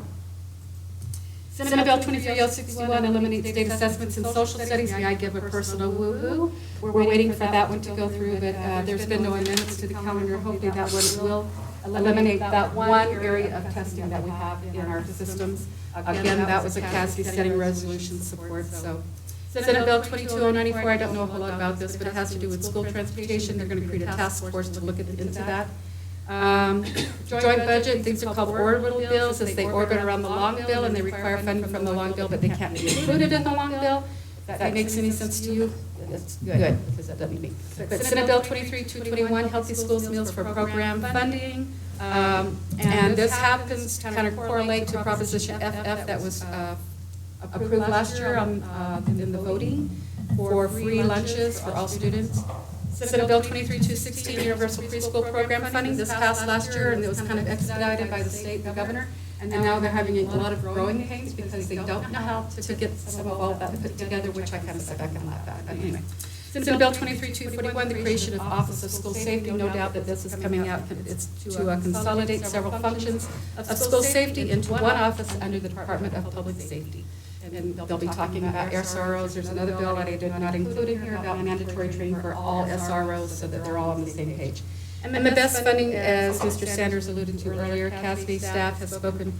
S8: Senate Bill 23-061 eliminates state assessments in social studies. I give a personal woo-hoo. We're waiting for that one to go through, but there's been no amendments to the calendar. Hopefully that one will eliminate that one area of testing that we have in our systems. Again, that was a CASB setting resolution support, so. Senate Bill 22094, I don't know a whole lot about this, but it has to do with school transportation. They're going to create a task force to look into that. Joint budget, things are called orbital bills, as they orbit around the long bill, and they require funding from the long bill, but they can't be included in the long bill. If that makes any sense to you, that's good, because that doesn't make sense. But Senate Bill 23221, Healthy Schools Meals for Program Funding. And this happens to kind of correlate to Proposition FF that was approved last year in the voting for free lunches for all students. Senate Bill 23216, Universal Preschool Program Funding. This passed last year, and it was kind of expedited by the state and the governor. And now they're having a lot of growing pains because they don't know how to get some of all of that put together, which I kind of sit back and laugh at. But anyway. Senate Bill 23241, the creation of Office of School Safety. No doubt that this is coming out. It's to consolidate several functions of school safety into one office under the Department of Public Safety. And they'll be talking about SROs. There's another bill that I did not include in here about mandatory training for all SROs so that they're all on the same page. And the best funding, as Mr. Sanders alluded to earlier, CASB staff has spoken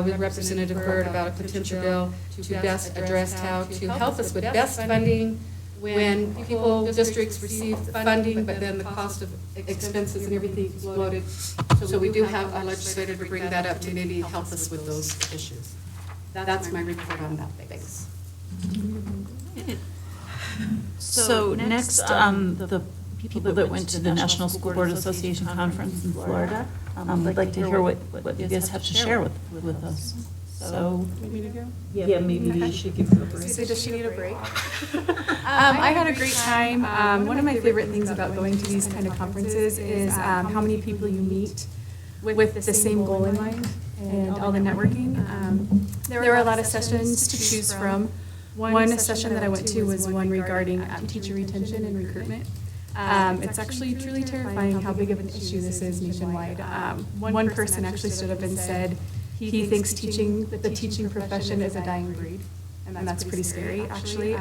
S8: with Representative Byrd about a potential bill to best address how to help us with best funding when districts receive funding, but then the cost of expenses and everything exploded. So we do have a legislator to bring that up to maybe help us with those issues. That's my report on that. Thanks.
S1: So next, the people that went to the National School Board Association Conference in Florida, I'd like to hear what you guys have to share with us. So, yeah, maybe you should give her a break.
S2: So does she need a break? I had a great time. One of my favorite things about going to these kind of conferences is how many people you meet with the same goal in mind and all the networking. There were a lot of sessions to choose from. One session that I went to was one regarding teacher retention and recruitment. It's actually truly terrifying how big of an issue this is nationwide. One person actually stood up and said he thinks the teaching profession is a dying breed, and that's pretty scary, actually.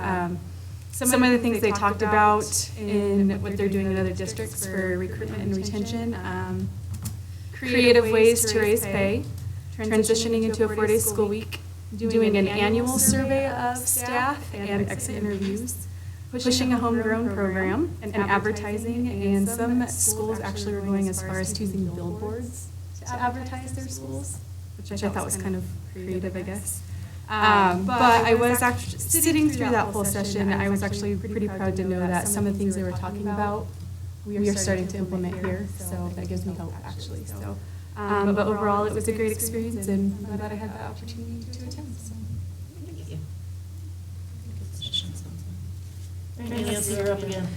S2: Some of the things they talked about in what they're doing in other districts for recruitment and retention, creative ways to raise pay, transitioning into a 4-day school week, doing an annual survey of staff and exit interviews, pushing a homegrown program, and advertising, and some schools actually were going as far as choosing billboards to advertise their schools, which I thought was kind of creative, I guess. But I was actually sitting through that whole session. I was actually pretty proud to know that some of the things they were talking about, we are starting to implement here, so that gives me hope, actually. So, but overall, it was a great experience, and I'm glad I had the opportunity to attend. So.
S1: Nancy, you're up again.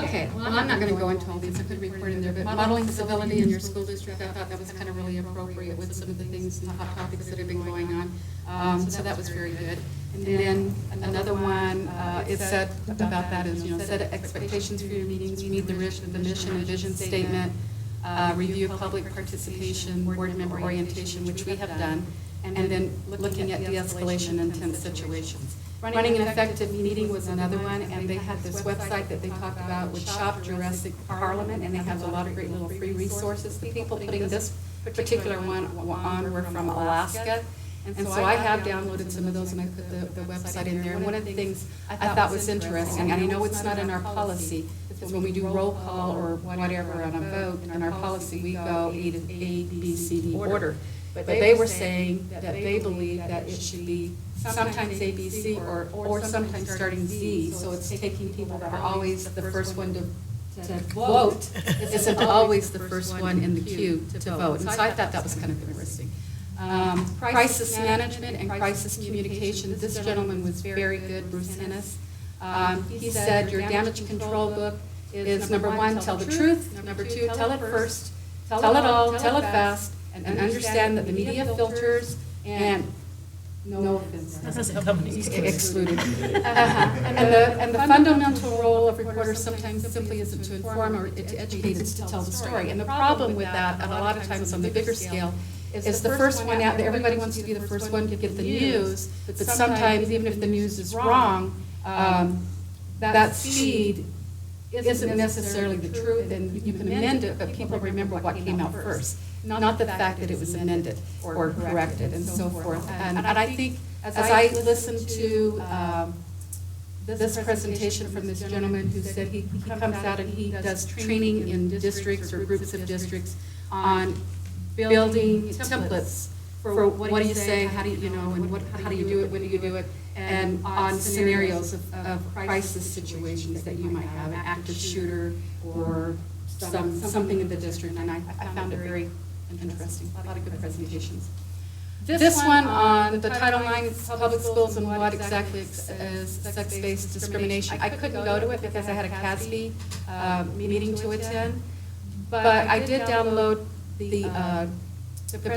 S8: Okay, well, I'm not going to go into all these. I could report in there, but modeling civility in your school district, I thought that was kind of really appropriate with some of the things and the hot topics that have been going on. So that was very good. And then another one, it said about that is, set expectations for your meetings, meet the mission and vision statement, review public participation, board member orientation, which we have done, and then looking at de-escalation in tense situations. Running an effective meeting was another one, and they had this website that they talked about with Shop Jurassic Parliament, and they have a lot of great little free resources. The people putting this particular one on were from Alaska, and so I have downloaded some of those, and I put the website in there. And one of the things I thought was interesting, and I know it's not in our policy, is when we do roll call or whatever on a vote, in our policy, we go A, B, C, D order. But they were saying that they believe that it should be sometimes A, B, C, or sometimes starting Z. So it's taking people that are always the first one to vote, isn't always the first one in the queue to vote. And so I thought that was kind of interesting. Crisis management and crisis communication. This gentleman was very good, Bruce Hennis. He said your damage control book is number 1, tell the truth. Number 2, tell it first. Tell it all, tell it fast. And understand that the media filters and no offense, excluded. And the fundamental role of reporters sometimes simply isn't to inform or to educate, it's to tell the story. And the problem with that, and a lot of times on the bigger scale, is the first one out there. Everybody wants to be the first one to get the news, but sometimes even if the news is wrong, that seed isn't necessarily the truth, and you can amend it, but people remember what came out first, not the fact that it was amended or corrected and so forth. And I think, as I listened to this presentation from this gentleman who said he comes out and he does training in districts or groups of districts on building templates for what do you say, how do you know, and how do you do it, when do you do it, and on scenarios of crisis situations that you might have, an active shooter or something in the district, and I found it very interesting, a lot of good presentations. This one on the Title IX public schools and what exactly is sex-based discrimination. I couldn't go to it because I had a CASB meeting to attend, but I did download the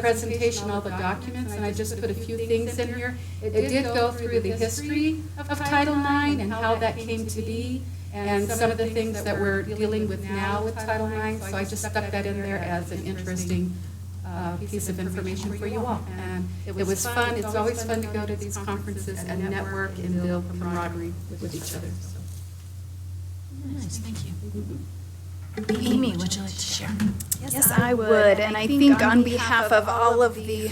S8: presentation, all the documents, and I just put a few things in here. It did go through the history of Title IX and how that came to be, and some of the things that we're dealing with now with Title IX, so I just stuck that in there as an interesting piece of information for you all. And it was fun. It's always fun to go to these conferences and network and build camaraderie with each other. So.
S1: Nice, thank you. Amy, would you like to share?
S3: Yes, I would, and I think on behalf of all of the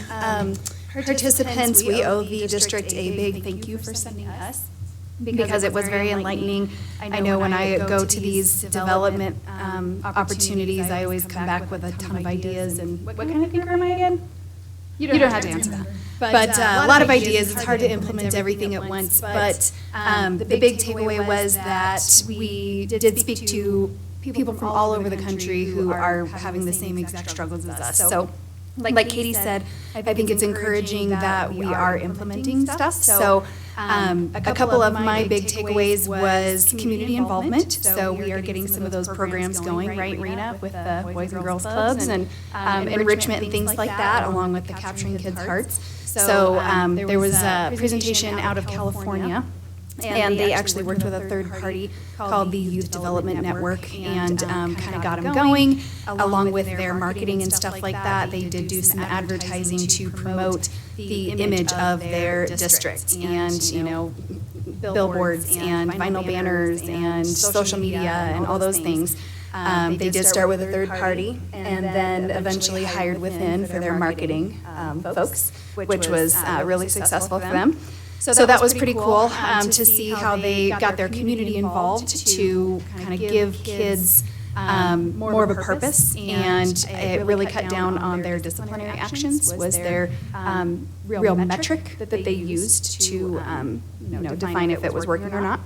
S3: participants, we owe the District a big thank you for sending us, because it was very enlightening. I know when I go to these development opportunities, I always come back with a ton of ideas, and what kind of thinker am I again? You don't have to answer that. But a lot of ideas, it's hard to implement everything at once, but the big takeaway was that we did speak to people from all over the country who are having the same exact struggles as us. So, like Katie said, I think it's encouraging that we are implementing stuff. So, a couple of my big takeaways was community involvement. So we are getting some of those programs going, right, Rena, with the Boys and Girls Clubs and enrichment and things like that, along with the Capturing Kids' Hearts. So there was a presentation out of California, and they actually worked with a third party called the Youth Development Network, and kind of got them going, along with their marketing and stuff like that. They did do some advertising to promote the image of their district, and, you know, billboards and vinyl banners and social media and all those things. They did start with a third party, and then eventually hired Within for their marketing folks, which was really successful for them. So that was pretty cool to see how they got their community involved to kind of give kids more of a purpose, and it really cut down on their disciplinary actions, was their real metric that they used to define if it was working or not.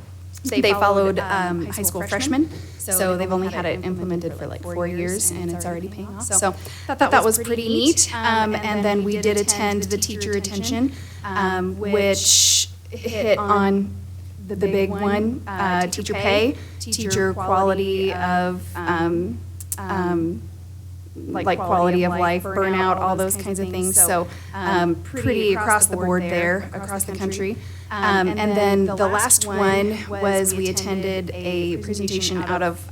S3: They followed high school freshmen, so they've only had it implemented for like 4 years, and it's already paying off. So I thought that was pretty neat. And then we did attend the teacher retention, which hit on the big one, teacher pay, teacher quality of, like quality of life, burnout, all those kinds of things. So pretty across the board there, across the country. And then the last one was we attended a presentation out of,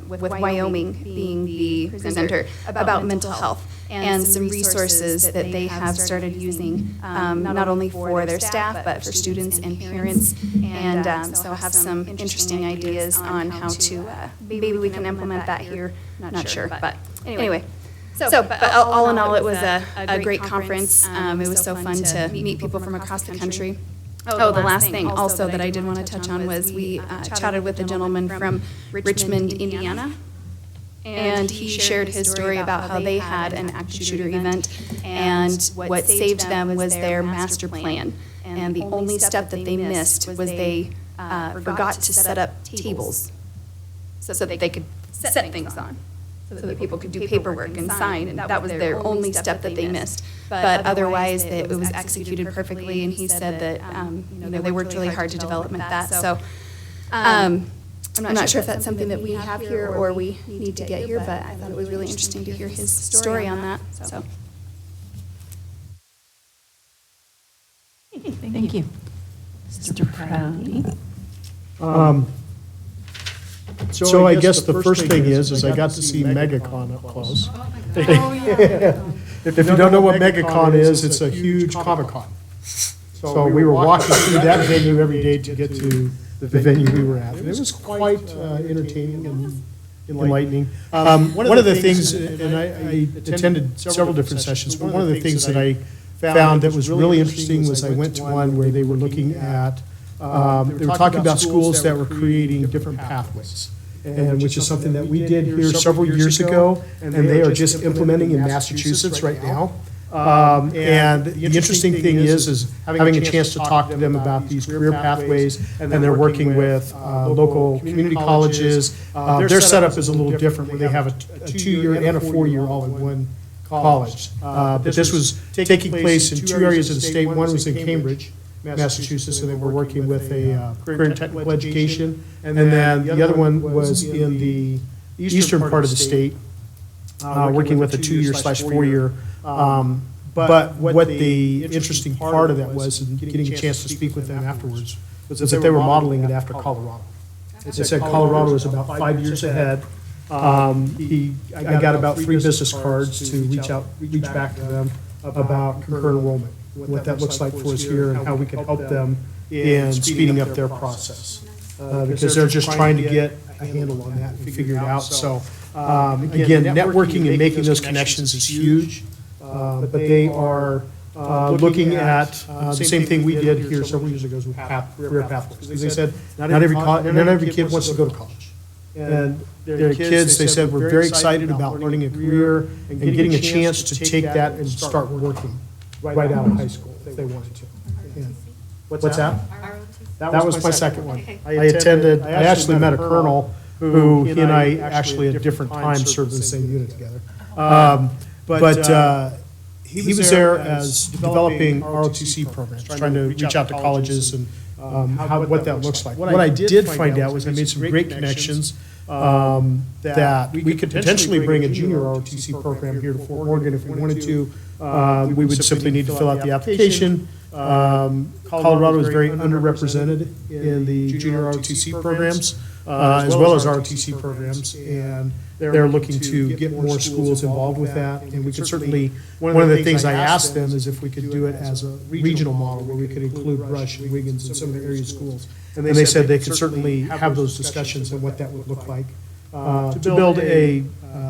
S3: with Wyoming being the presenter, about mental health and some resources that they have started using, not only for their staff, but for students and parents. And so I have some interesting ideas on how to, maybe we can implement that here, not sure, but anyway. So, but all in all, it was a great conference. It was so fun to meet people from across the country. Oh, the last thing also that I did want to touch on was we chatted with a gentleman from Richmond, Indiana. And he shared his story about how they had an active shooter event, and what saved them was their master plan. And the only step that they missed was they forgot to set up tables so that they could set things on, so that people could do paperwork and sign, and that was their only step that they missed. But otherwise, it was executed perfectly, and he said that they worked really hard to develop that. So I'm not sure if that's something that we have here or we need to get here, but I thought it was really interesting to hear his story on that. So.
S1: Thank you. Mr. Proudy.
S4: So I guess the first thing is I got to see MegaCon up close. If you don't know what MegaCon is, it's a huge Comic-Con. So we were walking through that venue every day to get to
S11: the venue we were at. And it was quite entertaining and enlightening. One of the things, and I attended several different sessions, but one of the things that I found that was really interesting was I went to one where they were looking at, they were talking about schools that were creating different pathways, and which is something that we did here several years ago, and they are just implementing in Massachusetts right now. And the interesting thing is having a chance to talk to them about these career pathways, and they're working with local community colleges. Their setup is a little different, where they have a 2-year and a 4-year all in one college. But this was taking place in 2 areas of the state. One was in Cambridge, Massachusetts, and they were working with a career and technical education. And then the other one was in the eastern part of the state, working with a 2-year/4-year. But what the interesting part of that was, and getting a chance to speak with them afterwards, was that they were modeling it after Colorado. They said Colorado was about 5 years ahead. I got about 3 business cards to reach back to them about concurrent enrollment, what that looks like for us here, and how we can help them in speeding up their process. Because they're just trying to get a handle on that and figure it out. So, again, networking and making those connections is huge. But they are looking at the same thing we did here several years ago with career pathways. Because they said not every kid wants to go to college. And their kids, they said, were very excited about learning a career and getting a chance to take that and start working right out of high school if they wanted to. And what's that? That was my second one. I actually met a colonel who he and I actually at different times served in the same unit together. But he was there as developing ROTC programs, trying to reach out to colleges and what that looks like. What I did find out was I made some great connections that we could potentially bring a junior ROTC program here to Fort Morgan if we wanted to. We would simply need to fill out the application. Colorado is very underrepresented in the junior ROTC programs, as well as ROTC programs, and they're looking to get more schools involved with that. And we could certainly, one of the things I asked them is if we could do it as a regional model where we could include Rush and Wiggins and some of the area schools. And they said they could certainly have those discussions and what that would look like to build a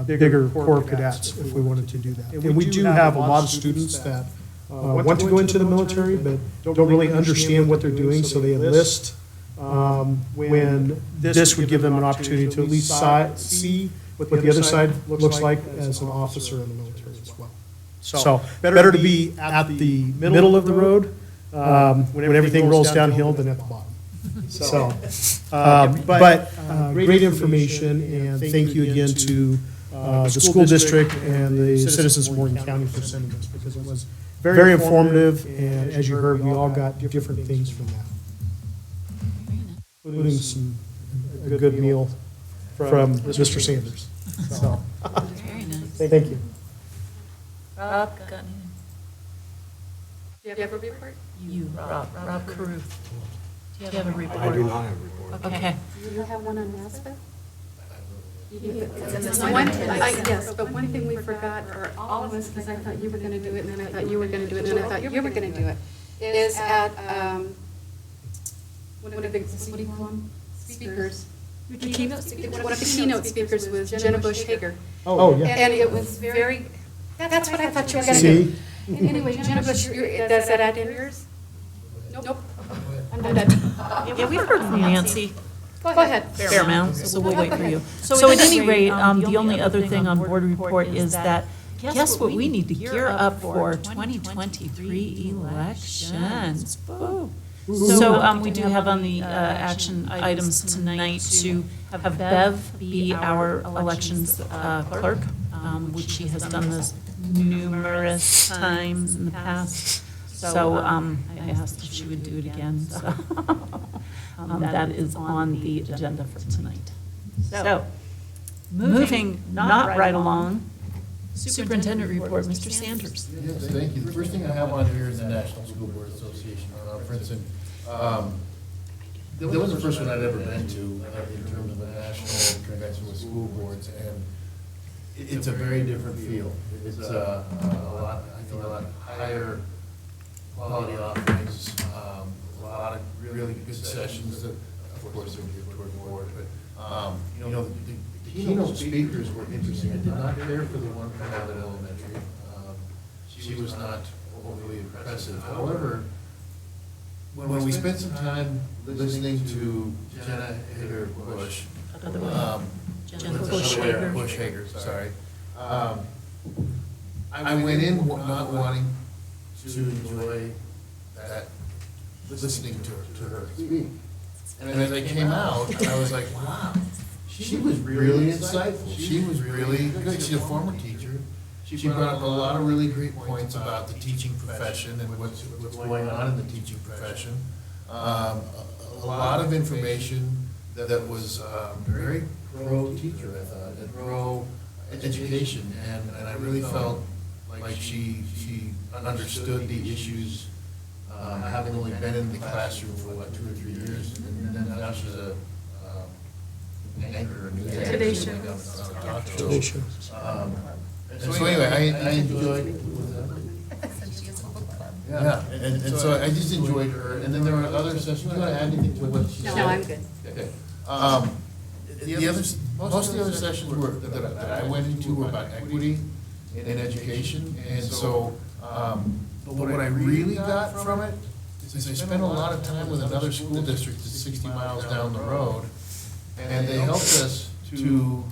S11: bigger Corps of Cadets if we wanted to do that. And we do have a lot of students that want to go into the military but don't really understand what they're doing, so they enlist when this would give them an opportunity to at least see what the other side looks like as an officer in the military as well. So better to be at the middle of the road when everything rolls downhill than at the bottom. So, but great information, and thank you again to the school district and the citizens of Morgan County for sending this, because it was very informative, and as you heard, we all got different things from that, including a good meal from Mr. Sanders. So,
S1: Very nice.
S11: thank you.
S1: Rob, got anything?
S8: Do you have a report?
S1: Rob Caruth. Do you have a report?
S12: I do not have a report.
S1: Okay.
S8: Do you have one on NASPA?
S3: Yes,
S8: Yes, but one thing we forgot, or all of us, because I thought you were going to do it, and then I thought you were going to do it, and then I thought you were going to do it, is at, what do you call them? Speakers.
S9: The keynote speaker.
S8: One of the keynote speakers was Jenna Bush Hager.
S11: Oh, yeah.
S8: And it was very, that's what I thought you were going to
S11: See?
S8: do. Anyway, Jenna Bush, does that add in yours? Nope. I'm done.
S1: Yeah, we've heard from Nancy
S8: Go ahead.
S1: Fairmount, so we'll wait for you. So at any rate, the only other thing on board report is that, guess what we need to gear up for 2023 elections. Boo. So we do have on the action items tonight to have Bev be our elections clerk, which she has done this numerous times in the past. So I asked if she would do it again, so that is on the agenda for tonight. So, moving not right along, Superintendent report, Mr. Sanders.
S4: Yes, thank you. The first thing I have on here is the National School Board Association. For instance, that was the first one I'd ever been to in terms of a national convention with school boards, and it's a very different feel. It's a lot, I think, a lot higher quality offerings, a lot of really good sessions that of course, there would be a board, but, you know, the keynote speakers were interesting. I did not care for the one from Abbott Elementary. She was not overly impressive. However, when we spent some time listening to Jenna Hager Bush,
S1: Jenna Bush-Hager.
S4: Bush-Hager, sorry. I went in not wanting to enjoy that, listening to her speak. And as I came out, I was like, wow, she was really insightful. She was really good. She's a former teacher. She brought up a lot of really great points about the teaching profession and what's going on in the teaching profession. A lot of information that was very pro-teacher, I thought, and pro-education. And I really felt like she understood the issues, having only been in the classroom for, 2 or 3 years. And then now she's a anchor.
S2: Today Show.
S11: Today Show.
S4: So anyway, I enjoyed. Yeah, and so I just enjoyed her, and then there were other sessions. Do you want to add anything to what she said?
S8: No, I'm good.
S4: Okay. The others, most of the other sessions that I went into were about equity in education, and so, but what I really got from it is I spent a lot of time with another school district that's 60 miles down the road, and they helped us to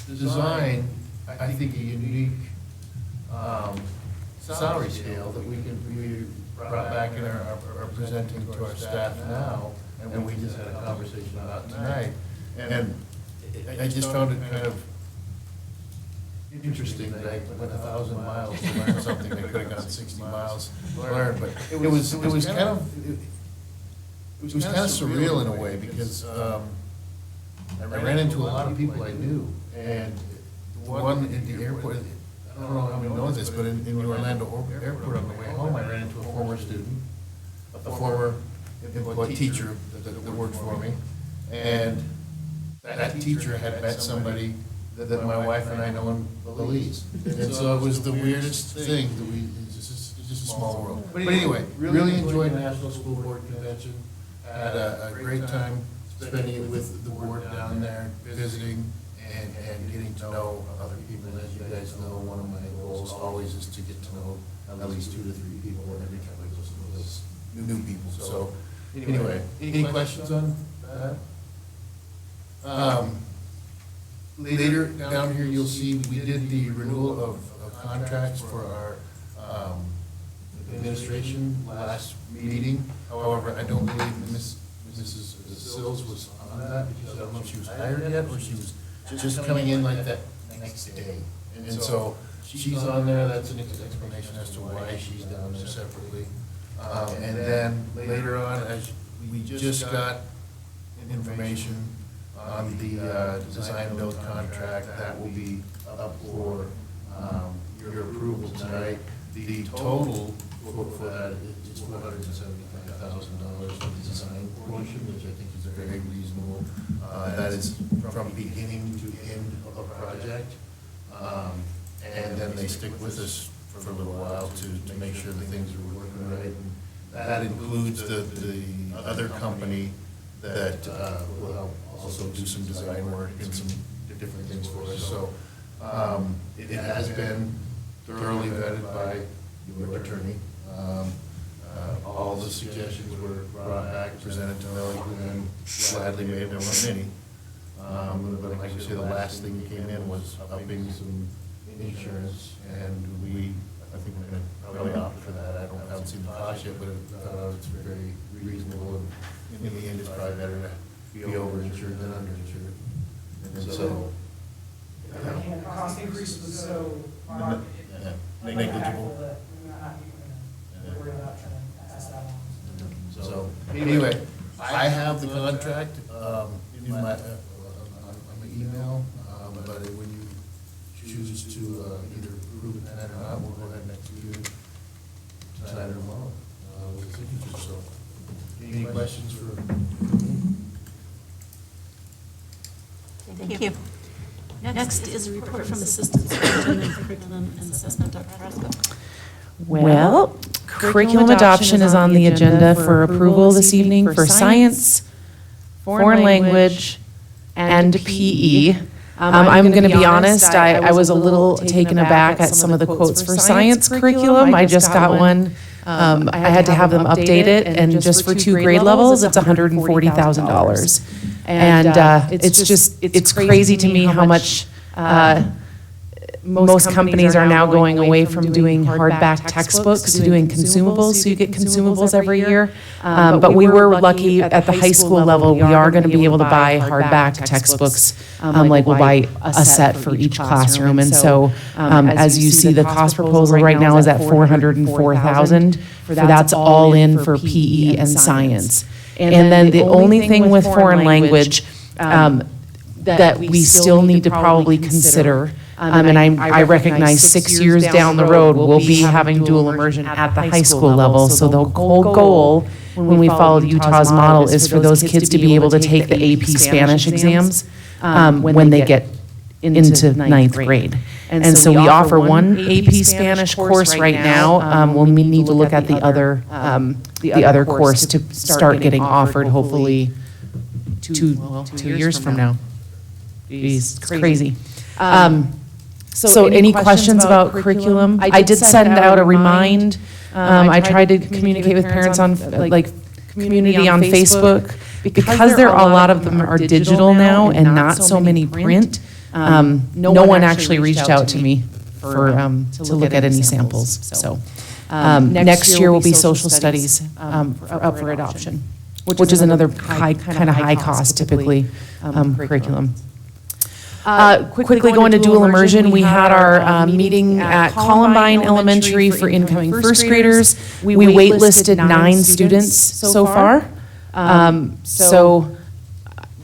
S4: design, I think, a unique salary scale that we brought back and are presenting to our staff now, and we just had a conversation about tonight. And I just found it kind of interesting that I went 1,000 miles to learn something I could have gone 60 miles to learn, but it was kind of surreal in a way, because I ran into a lot of people I knew, and one in the airport, I don't know how many know this, but in the Orlando airport on the way home, I ran into a former student, a former teacher that worked for me, and that teacher had met somebody that my wife and I know in Belize. And so it was the weirdest thing that it's just a small world. But anyway, really enjoyed National School Board Convention, had a great time spending it with the board down there, visiting, and getting to know other people. And as you guys know, one of my goals always is to get to know at least 2 to 3 people every time I listen to those new people. So anyway, any questions on that? Later down here, you'll see we did the renewal of contracts for our administration last meeting. However, I don't believe Mrs. Sills was on that, because I don't know if she was hired yet or she was just coming in like that next day. And so she's on there. That's an explanation as to why she's down there separately. And then later on, as we just got information on the design build contract, that will be up for your approval tonight. The total for that is $475,000 for the design portion, which I think is very reasonable. That is from beginning to end of a project. And then they stick with us for a little while to make sure that things are working right. And that includes the other company that will help also do some design work and some different things for us. So it has been thoroughly vetted by your attorney. All the suggestions were brought back, presented to Melanie, who then gladly made them many. But like I say, the last thing that came in was upping some insurance, and I think we're going to probably opt for that. I haven't seen the cost yet, but it's very reasonable, and in the end, it's probably better to be overinsured than underinsured. And so,
S7: And the cost increase was so
S4: negligible.
S7: we're not even worried about trying to pass that on.
S4: So, anyway, I have the contract in my, on my email, but when you choose to either approve it tonight or not, we'll go ahead next to you tonight or tomorrow with signatures. So, any questions for me?
S1: Thank you. Next is a report from Assistant Superintendent of Curriculum and Assessment, Dr. Roscoe.
S5: Well,
S1: curriculum adoption is on the agenda for approval this evening for science, foreign language, and PE. I'm going to be honest, I was a little taken aback at some of the quotes for science curriculum. I just got one. I had to have them update it, and just for 2 grade levels, it's $140,000. And it's crazy to me how much most companies are now going away from doing hardback textbooks to doing consumables, so you get consumables every year. But we were lucky at the high school level, we are going to be able to buy hardback textbooks. Like we'll buy a set for each classroom. And so as you see, the cost proposal right now is at $404,000. That's all in for PE and science. And then the only thing with foreign language that we still need to probably consider, and I recognize 6 years down the road, we'll be having dual immersion at the high school level. So the whole goal, when we followed Utah's model, is for those kids to be able to take the AP Spanish exams when they get into 9th grade. And so we offer one AP Spanish course right now. We'll need to look at the other course to start getting offered, hopefully 2 years from now. It's crazy. So any questions about curriculum? I did send out a remind. I tried to communicate with parents on like community on Facebook. Because there are a lot of them are digital now and not so many print, no one actually reached out to me for to look at any samples. So next year will be social studies up for adoption, which is another kind of high cost typically curriculum. Quickly going to dual immersion, we had our meeting at Columbine Elementary for incoming first graders. We waitlisted 9 students so far. So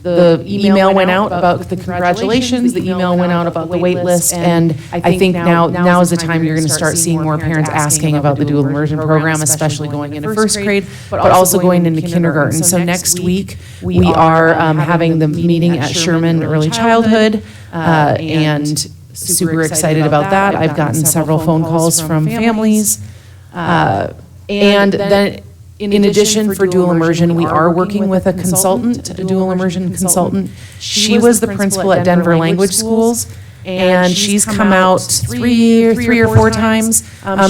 S1: the email went out about the congratulations, the email went out about the wait list, and I think now is the time you're going to start seeing more parents asking about the dual immersion program, especially going into first grade, but also going into kindergarten. So next week, we are having the meeting at Sherman Early Childhood, and super excited about that. I've gotten several phone calls from families. And then in addition, for dual immersion, we are working with a consultant, a dual immersion consultant. She was the principal at Denver Language Schools, and she's come out three or four times.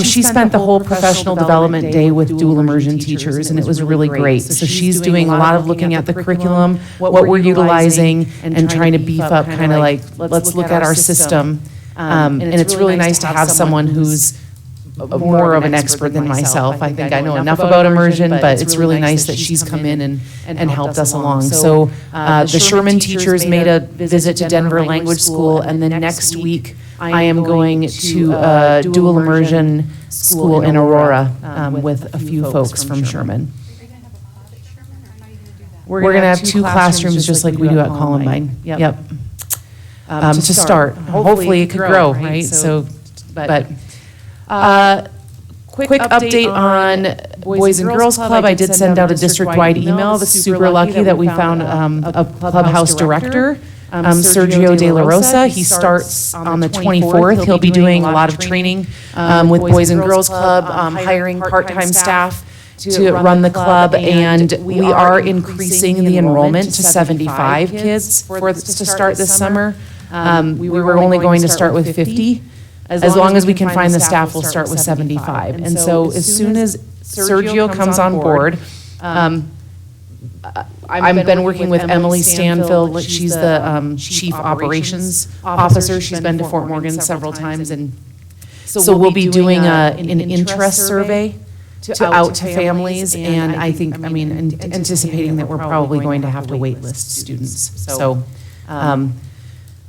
S1: She spent the whole professional development day with dual immersion teachers, and it was really great. So she's doing a lot of looking at the curriculum, what we're utilizing, and trying to beef up kind of like, let's look at our system. And it's really nice to have someone who's more of an expert than myself. I think I know enough about immersion, but it's really nice that she's come in and helped us along. So the Sherman teachers made a visit to Denver Language School, and then next week I am going to a dual immersion school in Aurora with a few folks from Sherman. We're going to have 2 classrooms just like we do at Columbine. Yep. To start. Hopefully it could grow, right? So, but quick update on Boys and Girls Club. I did send out a district-wide email. I was super lucky that we found a clubhouse director, Sergio De La Rosa. He starts on the 24th. He'll be doing a lot of training with Boys and Girls Club, hiring part-time staff to run the club, and we are increasing the enrollment to 75 kids to start this summer. We were only going to start with 50. As long as we can find the staff, we'll start with 75. And so as soon as Sergio comes on board, I've been working with Emily Stanfield. She's the chief operations officer. She's been to Fort Morgan several times. And so we'll be doing an interest survey out to families. And I think, anticipating that we're probably going to have to wait list students. So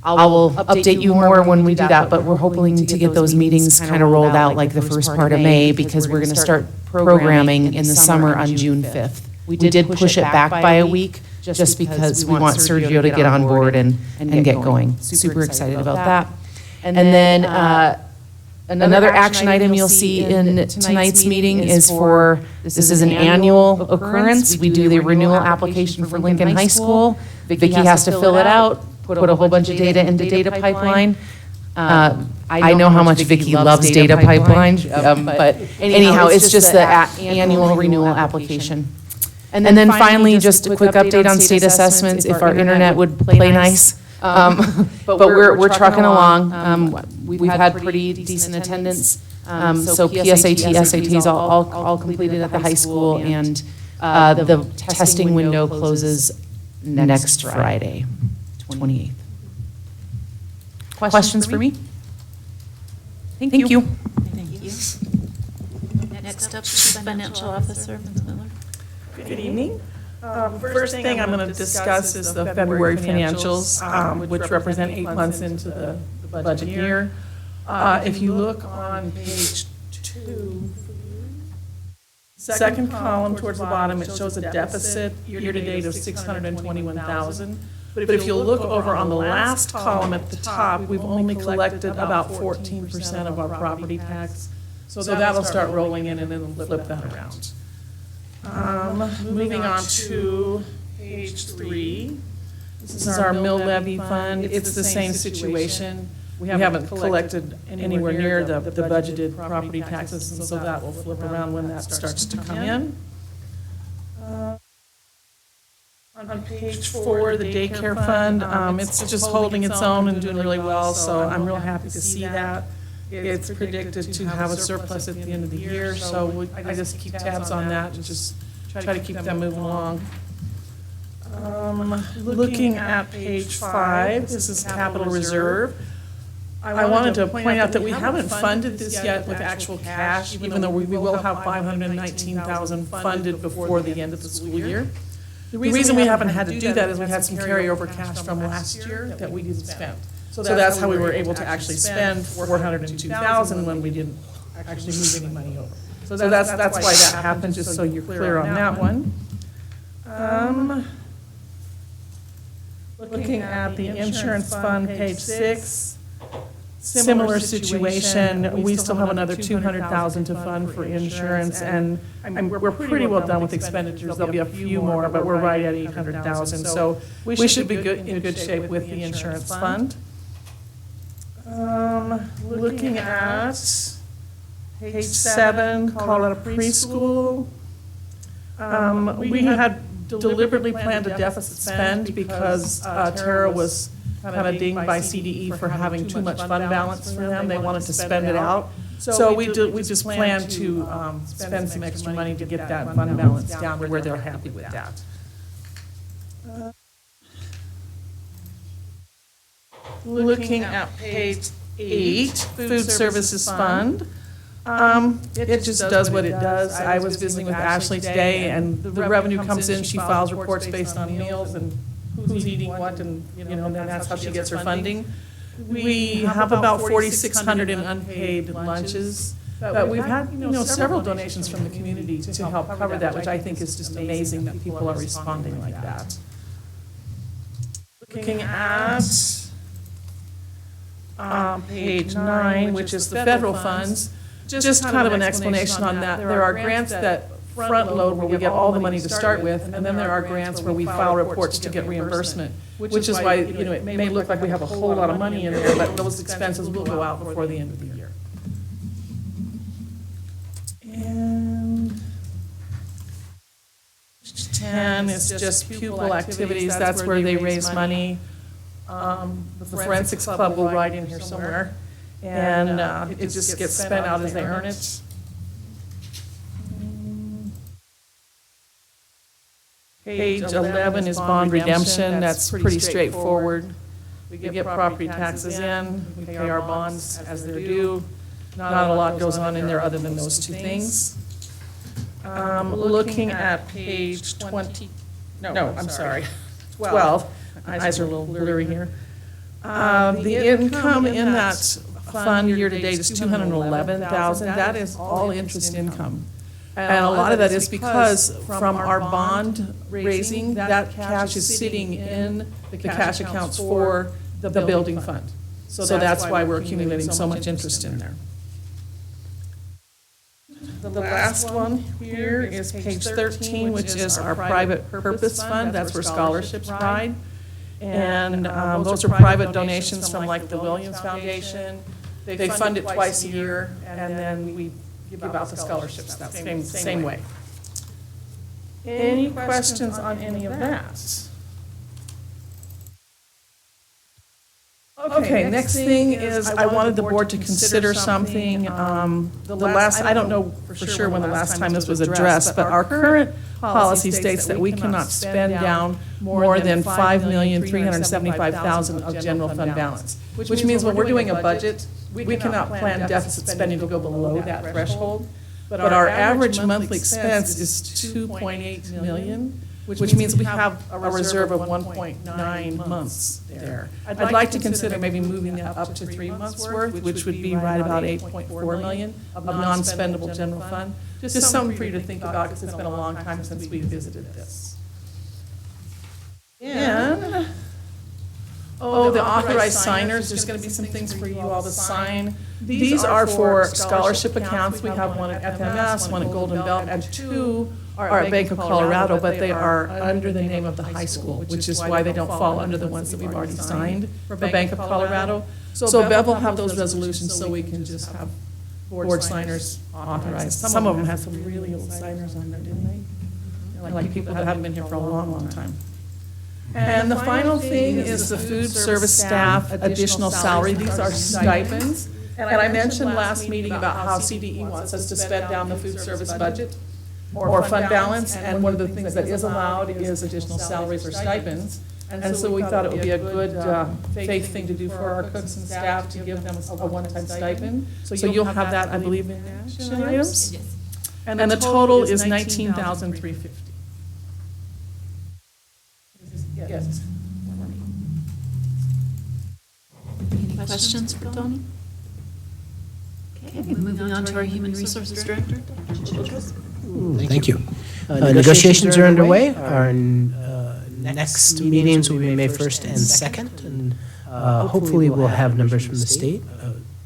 S1: I will update you more when we do that, but we're hoping to get those meetings kind of rolled out like the first part of May, because we're going to start programming in the summer on June 5th. We did push it back by a week just because we want Sergio to get on board and get going. Super excited about that. And then another action item you'll see in tonight's meeting is this is an annual occurrence. We do the renewal application for Lincoln High School. Vicki has to fill it out, put a whole bunch of data into data pipeline.
S12: I know how much Vicki loves data pipeline, but anyhow, it's just the annual renewal application. And then finally, just a quick update on state assessments, if our internet would play nice. But we're trucking along. We've had pretty decent attendance. So PSAT, SATs all completed at the high school, and the testing window closes next Friday, 28th. Questions for me? Thank you.
S1: Thank you. Next up, Chief Financial Officer, Ms. Miller.
S5: Good evening. First thing I'm going to discuss is the February financials, which represent 8 months into the budget year. If you look on page 2, second column towards the bottom, it shows a deficit year-to-date of $621,000. But if you look over on the last column at the top, we've only collected about 14% of our property tax. So that'll start rolling in and then we'll flip that around. Moving on to page 3. This is our mill levy fund. It's the same situation. We haven't collected anywhere near the budgeted property taxes, and so that will flip around when that starts to come in. On page 4, the daycare fund, it's just holding its own and doing really well, so I'm real happy to see that. It's predicted to have a surplus at the end of the year, so I just keep tabs on that and just try to keep them moving along. Looking at page 5, this is capital reserve. I wanted to point out that we haven't funded this yet with actual cash, even though we will have $519,000 funded before the end of the school year. The reason we haven't had to do that is we had some carryover cash from last year that we didn't spend. So that's how we were able to actually spend $402,000 when we didn't actually move any money over. So that's why that happened, just so you're clear on that one. Looking at the insurance fund, page 6, similar situation. We still have another $200,000 to fund for insurance, and we're pretty well done with expenditures. There'll be a few more, but we're right at $800,000. So we should be in good shape with the insurance fund. Looking at page 7, call it a preschool. We had deliberately planned a deficit spend because Tara was kind of dinged by CDE for having too much fund balance for them. They wanted to spend it out. So we just planned to spend some extra money to get that fund balance down to where they're happy with that. Looking at page 8, food services fund. It just does what it does. I was visiting with Ashley today, and the revenue comes in, she files reports based on meals and who's eating what, and and then that's how she gets her funding. We have about 4,600 in unpaid lunches, but we've had several donations from the community to help cover that, which I think is just amazing that people are responding like that. Looking at page 9, which is the federal funds, just kind of an explanation on that. There are grants that front load where we get all the money to start with, and then there are grants where we file reports to get reimbursement, which is why it may look like we have a whole lot of money in there, but those expenses will go out before the end of the year. And page 10 is just pupil activities. That's where they raise money. The Forensics Club will write in here somewhere, and it just gets spent out as they earn it. Page 11 is bond redemption. That's pretty straightforward. We get property taxes in, we pay our bonds as they're due. Not a lot goes on in there other than those two things. Looking at page 20, no, I'm sorry, 12. My eyes are a little blurry here. The income in that fund year-to-date is $211,000. That is all interest income. And a lot of that is because from our bond raising, that cash is sitting in the cash accounts for the building fund. So that's why we're accumulating so much interest in there. The last one here is page 13, which is our private purpose fund. That's where scholarships ride.
S7: And those are private donations from like the Williams Foundation. They fund it twice a year, and then we give out the scholarships that same way. Any questions on any of that? Okay, next thing is I wanted the board to consider something. The last, I don't know for sure when the last time this was addressed, but our current policy states that we cannot spend down more than $5,375,000 of general fund balance, which means when we're doing a budget, we cannot plan deficit spending to go below that threshold. But our average monthly expense is 2.8 million, which means we have a reserve of 1.9 months there. I'd like to consider maybe moving that up to 3 months' worth, which would be right about 8.4 million of non-spendable general fund. Just something for you to think about, because it's been a long time since we visited this. And, the authorized signers, there's going to be some things for you all to sign. These are for scholarship accounts. We have one at FMS, one at Golden Belt, and 2 are at Bank of Colorado, but they are under the name of the high school, which is why they don't fall under the ones that we've already signed for Bank of Colorado. So Bev will have those resolutions so we can just have board signers authorized. Some of them have some really old signers on there, didn't they? Like people that haven't been here for a long, long time. And the final thing is the food service staff additional salary. These are stipends. And I mentioned last meeting about how CDE wants us to spend down the food service budget or fund balance. And one of the things that is allowed is additional salaries or stipends. And so we thought it would be a good faith thing to do for our cooks and staff to give them a one-time stipend. So you'll have that, I believe, in action items. And the total is $19,350. Yes.
S1: Any questions for Tony? Okay, moving on to our Human Resources Director, Dr. Childress.
S13: Thank you. Negotiations are underway. Our next meetings will be May 1st and 2nd, and hopefully we'll have numbers from the state,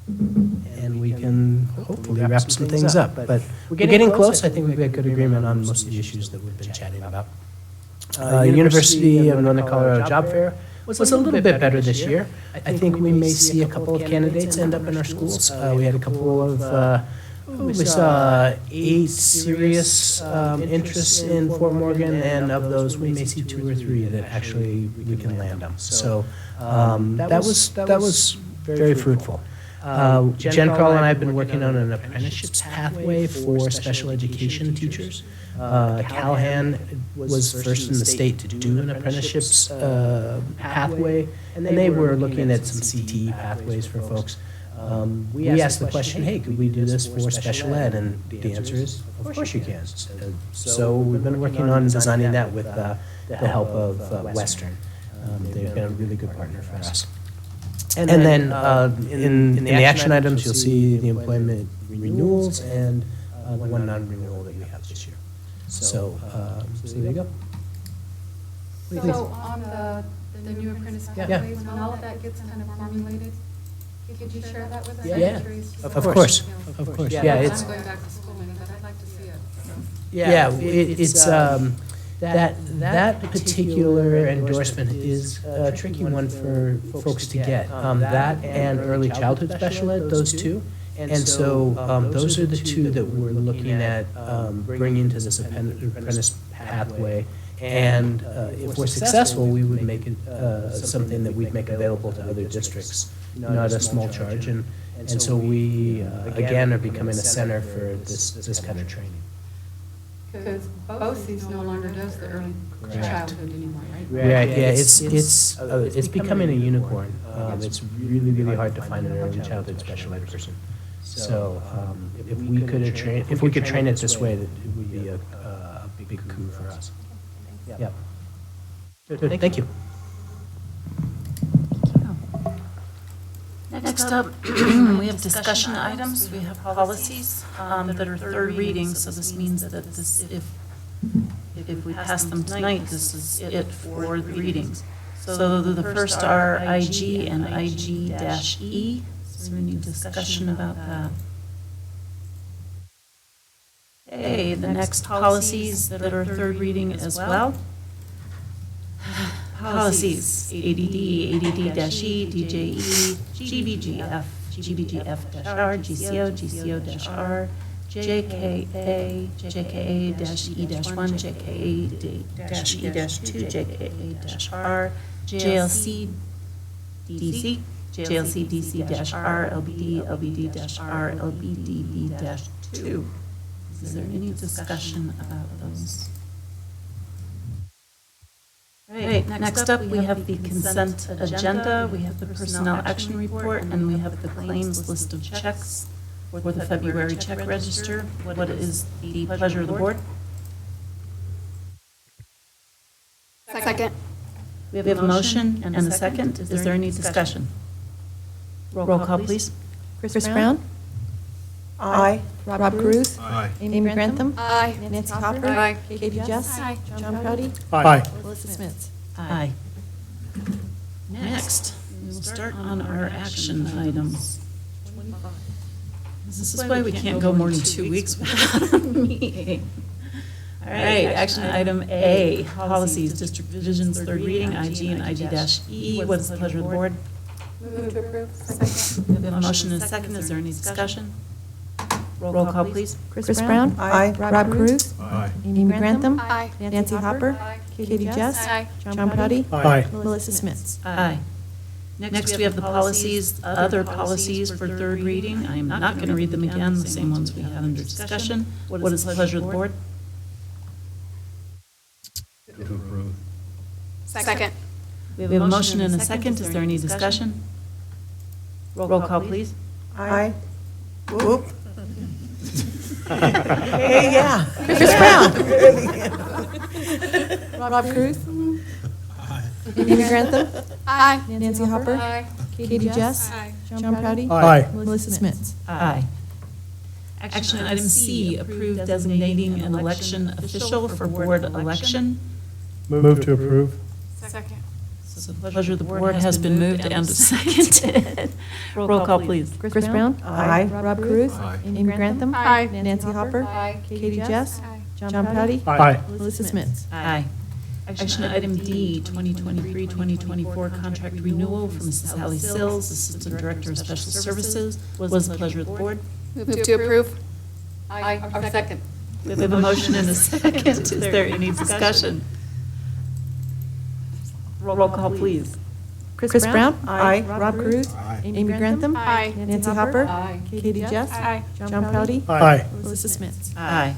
S13: and we can hopefully wrap some things up. But we're getting close. I think we've got good agreement on most of the issues that we've been chatting about. University of Northern Colorado Job Fair was a little bit better this year. I think we may see a couple of candidates end up in our schools. We had a couple of, we saw 8 serious interests in Fort Morgan, and of those, we may see 2 or 3 that actually we can land them. So that was very fruitful. Jen Carl and I have been working on an apprenticeships pathway for special education teachers. Callahan was first in the state to do an apprenticeships pathway, and they were looking at some CTE pathways for folks. We asked the question, hey, could we do this for special ed? And the answer is, of course you can. So we've been working on designing that with the help of Western. They've been a really good partner for us. And then in the action items, you'll see the employment renewals and one non-renewal that we have this year. So there you go.
S8: So on the new apprentice pathways, when all of that gets kind of formulated, could you share that with us?
S13: Yeah, of course. Yeah, it's.
S8: I'm going back to school, but I'd like to see it.
S13: Yeah, it's that particular endorsement is a tricky one for folks to get. That and early childhood special ed, those two. And so those are the 2 that we're looking at bringing to this apprentice pathway. And if we're successful, we would make it something that we'd make available to other districts, not a small charge. And so we, again, are becoming a center for this kind of training.
S8: Because BOCES no longer does the early childhood anymore, right?
S13: Right, yeah, it's becoming a unicorn. It's really, really hard to find an early childhood special ed person. So if we could train it this way, that it would be a big coup for us. Yeah. Good, thank you.
S1: Next up, we have discussion items, we have policies that are third readings, so this means that if we pass them tonight, this is it for the readings. So the first are IG and IG-E. Is there any discussion about that? Okay, the next policies that are third reading as well. Policies, ADD, ADD-E, DJE, GBGF, GBGF-R, GCO, GCO-R, JKA, JKA-E-1, JKA-E-2, JKA-R, JLC, DC, JLC, DC-R, LBD, LBD-R, LBDB-2. Is there any discussion about those? All right, next up, we have the consent agenda, we have the personnel action report, and we have the claims list of checks for the February check register. What is the pleasure of the board?
S3: Second.
S1: We have a motion and a second. Is there any discussion? Roll call, please.
S5: Chris Brown? Aye. Rob Cruz?
S11: Aye.
S5: Amy Grantham?
S3: Aye.
S5: Nancy Hopper?
S3: Aye.
S5: Katie Jess? John Proudy?
S11: Aye.
S5: Melissa Smith?
S1: Aye. Next, we will start on our action items. This is why we can't go more than 2 weeks without a meeting. All right, action item A, policies, district divisions, third reading, IG and IG-E. What is the pleasure of the board?
S8: Move to approve.
S1: We have a motion and a second. Is there any discussion? Roll call, please.
S5: Chris Brown? Aye. Rob Cruz?
S11: Aye.
S5: Amy Grantham?
S3: Aye.
S5: Nancy Hopper? Katie Jess?
S3: Aye.
S5: John Proudy?
S11: Aye.
S5: Melissa Smith?
S1: Aye. Next, we have the policies, other policies for third reading. I am not going to read them again, the same ones we had under discussion. What is the pleasure of the board?
S3: Second.
S1: We have a motion and a second. Is there any discussion? Roll call, please.
S5: Aye. Whoop. Hey, yeah. Chris Brown? Rob Cruz? Amy Grantham?
S3: Aye.
S5: Nancy Hopper? Katie Jess? John Proudy?
S11: Aye.
S5: Melissa Smith?
S1: Aye. Action item C, approve designating an election official for board election.
S11: Move to approve.
S3: Second.
S1: So the pleasure of the board has been moved and seconded. Roll call, please.
S5: Chris Brown? Aye. Rob Cruz?
S11: Aye.
S5: Amy Grantham?
S3: Aye.
S5: Nancy Hopper? Katie Jess? John Proudy?
S11: Aye.
S5: Melissa Smith?
S1: Aye. Action item D, 2023-2024 contract renewal for Mrs. Sally Sills, Assistant Director of Special Services. What is the pleasure of the board?
S3: Move to approve.
S8: Aye. Or second.
S1: We have a motion and a second. Is there any discussion? Roll call, please.
S5: Chris Brown? Aye. Rob Cruz?
S11: Aye.
S5: Amy Grantham?
S3: Aye.
S5: Nancy Hopper?
S8: Aye.
S5: Katie Jess?
S3: Aye.
S5: John Proudy?
S11: Aye.
S5: Melissa Smith?
S1: Aye.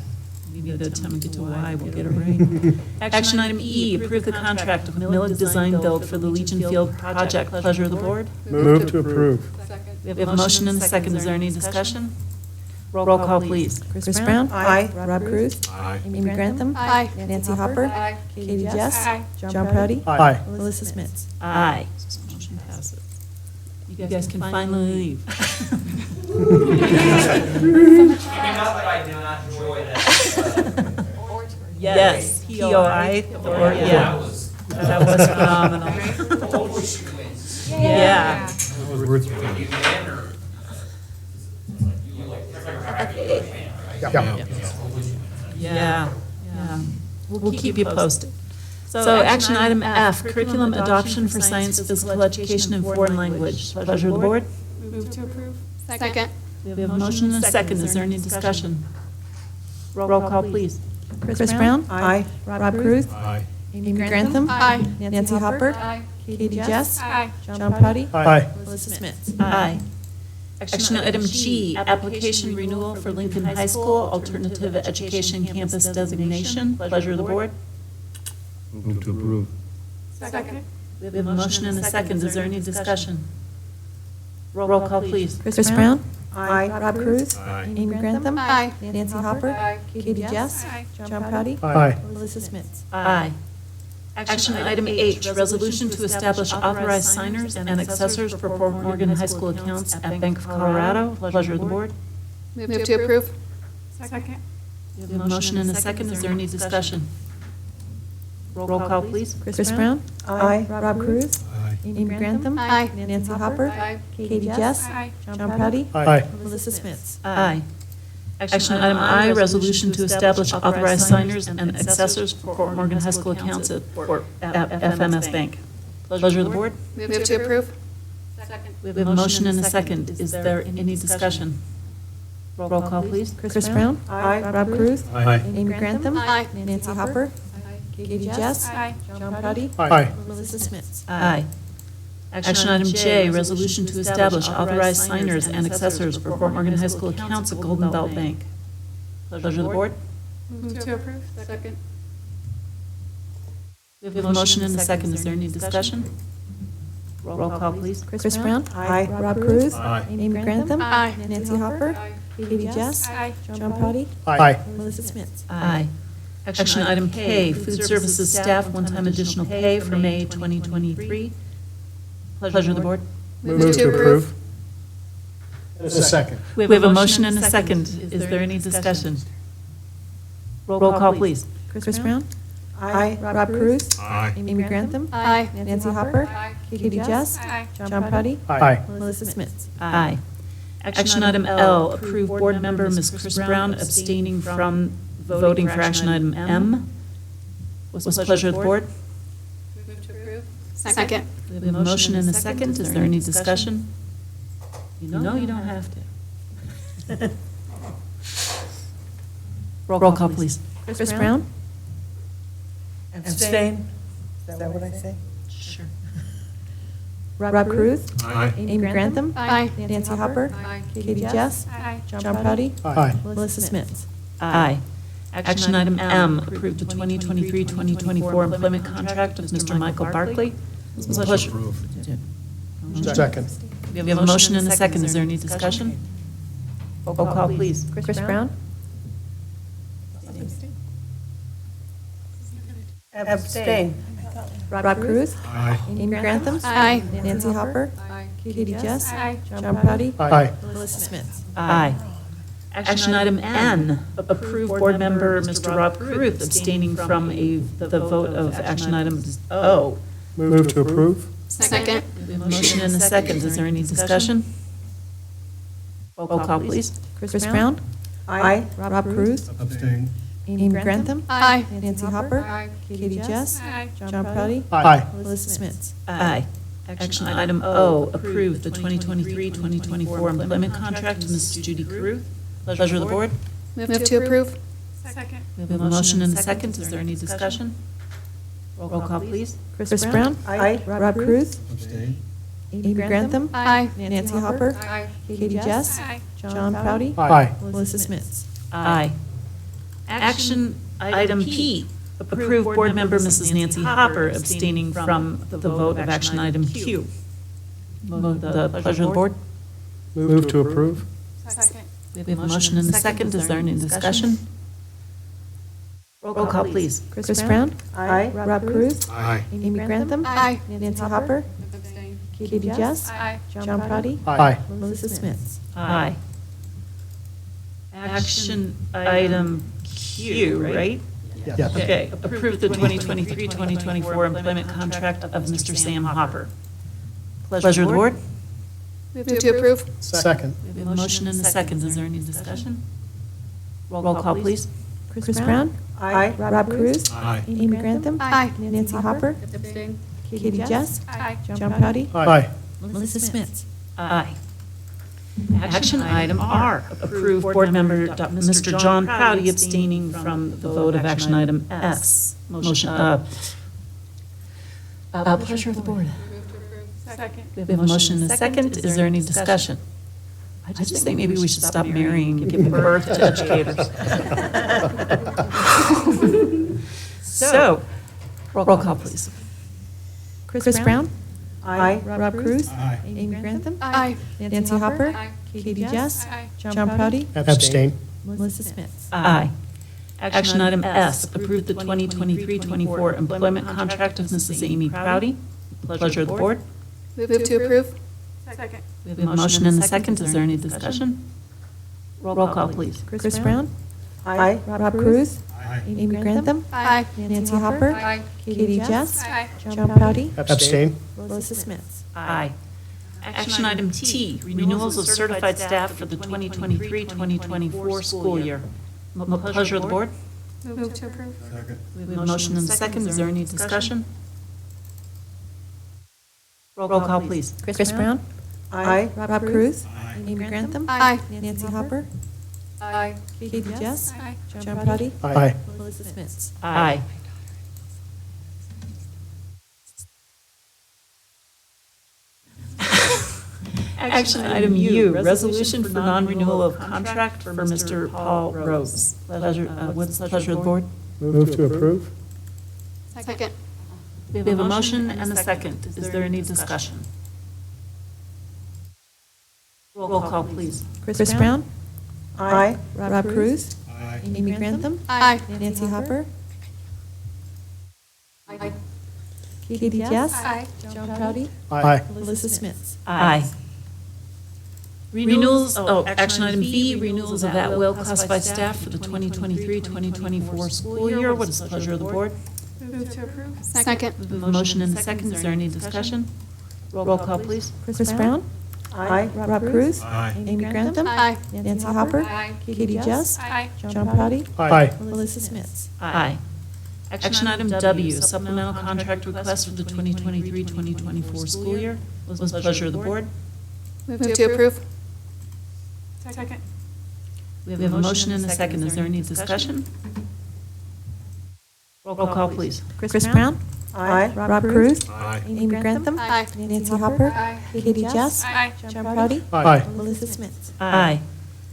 S1: We need to time to get to Y, we'll get it right. Action item E, approve the contract with Millig Design Build for the Legion Field project. Pleasure of the board.
S11: Move to approve.
S8: Second.
S1: We have a motion and a second. Is there any discussion? Roll call, please.
S5: Chris Brown? Aye. Rob Cruz?
S11: Aye.
S5: Amy Grantham?
S3: Aye.
S5: Nancy Hopper?
S8: Aye.
S5: Katie Jess?
S3: Aye.
S5: John Proudy?
S11: Aye.
S5: Melissa Smith?
S1: Aye. Motion passes. You guys can finally leave.
S6: Not that I do not enjoy that.
S1: Yes, POI, or, yeah. That was phenomenal.
S6: Hopefully she wins.
S1: Yeah.
S11: That was worth it.
S6: You win or?
S11: Yeah.
S1: Yeah. We'll keep you posted. So action item F, curriculum adoption for science, physical education, and foreign language. Pleasure of the board.
S3: Move to approve. Second.
S1: We have a motion and a second. Is there any discussion? Roll call, please.
S5: Chris Brown? Aye. Rob Cruz?
S11: Aye.
S5: Amy Grantham?
S3: Aye.
S5: Nancy Hopper?
S8: Aye.
S5: Katie Jess?
S3: Aye.
S5: John Proudy?
S11: Aye.
S5: Melissa Smith?
S1: Aye. Action item G, application renewal for Lincoln High School Alternative Education Campus Designation. Pleasure of the board.
S11: Move to approve.
S3: Second.
S1: We have a motion and a second. Is there any discussion? Roll call, please.
S5: Chris Brown? Aye. Rob Cruz?
S11: Aye.
S5: Amy Grantham?
S3: Aye.
S5: Nancy Hopper?
S8: Aye.
S5: Katie Jess?
S3: Aye.
S5: John Proudy?
S11: Aye.
S5: Melissa Smith?
S1: Aye. Action item H, resolution to establish authorized signers and accessors for Port Morgan High School accounts at Bank of Colorado. Pleasure of the board.
S3: Move to approve. Second.
S1: We have a motion and a second. Is there any discussion? Roll call, please.
S5: Chris Brown? Aye. Rob Cruz?
S11: Aye.
S5: Amy Grantham?
S3: Aye.
S5: Nancy Hopper?
S8: Aye.
S5: Katie Jess?
S3: Aye.
S5: John Proudy?
S11: Aye.
S5: Melissa Smith?
S1: Aye. Action item I, resolution to establish authorized signers and accessors for Fort Morgan High School accounts at FMS Bank. Pleasure of the board.
S3: Move to approve.
S1: We have a motion and a second. Is there any discussion? Roll call, please.
S12: Chris Brown?
S7: Aye.
S12: Rob Cruz?
S11: Aye.
S12: Amy Grantham?
S3: Aye.
S12: Nancy Hopper? Katie Jess?
S9: Aye.
S12: John Prady?
S11: Aye.
S12: Melissa Smith?
S1: Aye. Action item J, resolution to establish authorized signers and accessors for Fort Morgan High School accounts at Golden Belt Bank. Pleasure of the board.
S9: Move to approve. Second.
S1: We have a motion and a second. Is there any discussion? Roll call, please.
S12: Chris Brown?
S7: Aye.
S12: Rob Cruz?
S11: Aye.
S12: Amy Grantham?
S3: Aye.
S12: Nancy Hopper? Katie Jess?
S9: Aye.
S12: John Prady?
S11: Aye.
S12: Melissa Smith?
S1: Aye. Action item K, food services staff, one-time additional pay for May 2023. Pleasure of the board.
S11: Move to approve. A second.
S1: We have a motion and a second. Is there any discussion? Roll call, please.
S12: Chris Brown?
S7: Aye.
S12: Rob Cruz?
S11: Aye.
S12: Amy Grantham?
S3: Aye.
S12: Nancy Hopper? Katie Jess?
S9: Aye.
S12: John Prady?
S11: Aye.
S12: Melissa Smith?
S1: Aye. Action item L, approve board member Ms. Chris Brown abstaining from voting for action item M. What's the pleasure of the board?
S9: Move to approve.
S3: Second.
S1: We have a motion and a second. Is there any discussion? You know you don't have to. Roll call, please.
S12: Chris Brown?
S7: Abstain. Is that what I say?
S1: Sure.
S12: Rob Cruz?
S11: Aye.
S12: Amy Grantham?
S3: Aye.
S12: Nancy Hopper?
S9: Aye.
S12: Katie Jess?
S9: Aye.
S12: John Prady?
S11: Aye.
S12: Melissa Smith?
S1: Aye. Action item M, approve the 2023-2024 employment contract of Mr. Michael Barkley. Pleasure.
S11: Second.
S1: We have a motion and a second. Is there any discussion? Roll call, please.
S12: Chris Brown?
S7: Abstain.
S12: Rob Cruz?
S11: Aye.
S12: Amy Grantham?
S3: Aye.
S12: Nancy Hopper?
S9: Aye.
S12: Katie Jess?
S9: Aye.
S12: John Prady?
S11: Aye.
S12: Melissa Smith?
S1: Aye. Action item N, approve board member Mr. Rob Cruz abstaining from the vote of action item O.
S11: Move to approve.
S3: Second.
S1: We have a motion and a second. Is there any discussion? Roll call, please.
S12: Chris Brown?
S7: Aye.
S12: Rob Cruz?
S11: Abstain.
S12: Amy Grantham?
S3: Aye.
S12: Nancy Hopper?
S9: Aye.
S12: Katie Jess?
S9: Aye.
S12: John Prady?
S11: Aye.
S12: Melissa Smith?
S1: Aye. Action item O, approve the 2023-2024 employment contract to Mrs. Judy Caruth. Pleasure of the board.
S3: Move to approve.
S9: Second.
S1: We have a motion and a second. Is there any discussion? Roll call, please.
S12: Chris Brown?
S7: Aye.
S12: Rob Cruz?
S11: Abstain.
S12: Amy Grantham?
S3: Aye.
S12: Nancy Hopper?
S9: Aye.
S12: Katie Jess?
S9: Aye.
S12: John Prady?
S11: Aye.
S12: Melissa Smith?
S1: Aye. Action item P, approve board member Mrs. Nancy Hopper abstaining from the vote of action item Q. The pleasure of the board.
S11: Move to approve.
S9: Second.
S1: We have a motion and a second. Is there any discussion? Roll call, please.
S12: Chris Brown?
S7: Aye.
S12: Rob Cruz?
S11: Aye.
S12: Amy Grantham?
S3: Aye.
S12: Nancy Hopper?
S9: Abstain.
S12: Katie Jess?
S9: Aye.
S12: John Prady?
S11: Aye.
S12: Melissa Smith?
S1: Aye. Action item Q, right?
S11: Yes.
S1: Okay, approve the 2023-2024 employment contract of Mr. Sam Hopper. Pleasure of the board.
S3: Move to approve.
S11: Second.
S1: We have a motion and a second. Is there any discussion? Roll call, please.
S12: Chris Brown?
S7: Aye.
S12: Rob Cruz?
S11: Aye.
S12: Amy Grantham?
S3: Aye.
S12: Nancy Hopper?
S9: Abstain.
S12: Katie Jess?
S9: Aye.
S12: John Prady?
S11: Aye.
S12: Melissa Smith?
S1: Aye. Action item R, approve board member Mr. John Proudy abstaining from the vote of action item S. Motion, pleasure of the board.
S9: Move to approve. Second.
S1: We have a motion and a second. Is there any discussion? I just think maybe we should stop marrying and give birth to educators. So, roll call, please.
S12: Chris Brown?
S7: Aye.
S12: Rob Cruz?
S11: Aye.
S12: Amy Grantham?
S3: Aye.
S12: Nancy Hopper?
S9: Aye.
S12: Katie Jess?
S9: Aye.
S12: John Prady?
S11: Abstain.
S12: Melissa Smith?
S1: Aye. Action item S, approve the 2023-24 employment contract of Mrs. Amy Proudy. Pleasure of the board.
S3: Move to approve.
S9: Second.
S1: We have a motion and a second. Is there any discussion? Roll call, please.
S12: Chris Brown?
S7: Aye.
S12: Rob Cruz?
S11: Aye.
S12: Amy Grantham?
S3: Aye.
S12: Nancy Hopper?
S9: Aye.
S12: Katie Jess?
S9: Aye.
S12: John Prady?
S11: Abstain.
S12: Melissa Smith?
S1: Aye. Action item T, renewals of certified staff for the 2023-2024 school year. Pleasure of the board.
S2: Move to approve.
S1: We have a motion and a second. Is there any discussion? Roll call, please.
S5: Chris Brown?
S7: Aye.
S5: Rob Cruz? Amy Grantham?
S3: Aye.
S5: Nancy Hopper?
S2: Aye.
S5: Katie Jess?
S2: Aye.
S5: John Prady?
S11: Aye.
S5: Melissa Smits?
S1: Aye. Action item U, resolution for non-renewal of contract for Mr. Paul Rose. Pleasure, what's the pleasure of the board?
S11: Move to approve?
S3: Second.
S1: We have a motion and a second. Is there any discussion? Roll call, please.
S5: Chris Brown?
S7: Aye.
S5: Rob Cruz? Amy Grantham?
S3: Aye.
S5: Nancy Hopper?
S2: Aye.
S5: Katie Jess?
S2: Aye.
S5: John Prady?
S11: Aye.
S5: Melissa Smits?
S1: Aye. Renewals, action item B, renewals of at-will classified staff for the 2023-2024 school year. What is the pleasure of the board?
S2: Move to approve.
S3: Second.
S1: We have a motion and a second. Is there any discussion? Roll call, please.
S5: Chris Brown?
S7: Aye.
S5: Rob Cruz? Amy Grantham?
S3: Aye.
S5: Nancy Hopper?
S2: Aye.
S5: Katie Jess?
S2: Aye.
S5: John Prady?
S11: Aye.
S5: Melissa Smits?
S1: Aye. Action item W, supplemental contract request for the 2023-2024 school year. What is the pleasure of the board?
S3: Move to approve.
S2: Second.
S1: We have a motion and a second. Is there any discussion? Roll call, please.
S5: Chris Brown?
S7: Aye.
S5: Rob Cruz? Amy Grantham?
S3: Aye.
S5: Nancy Hopper?
S2: Aye.
S5: Katie Jess?
S2: Aye.
S5: John Prady?
S11: Aye.
S5: Melissa Smits?
S1: Aye.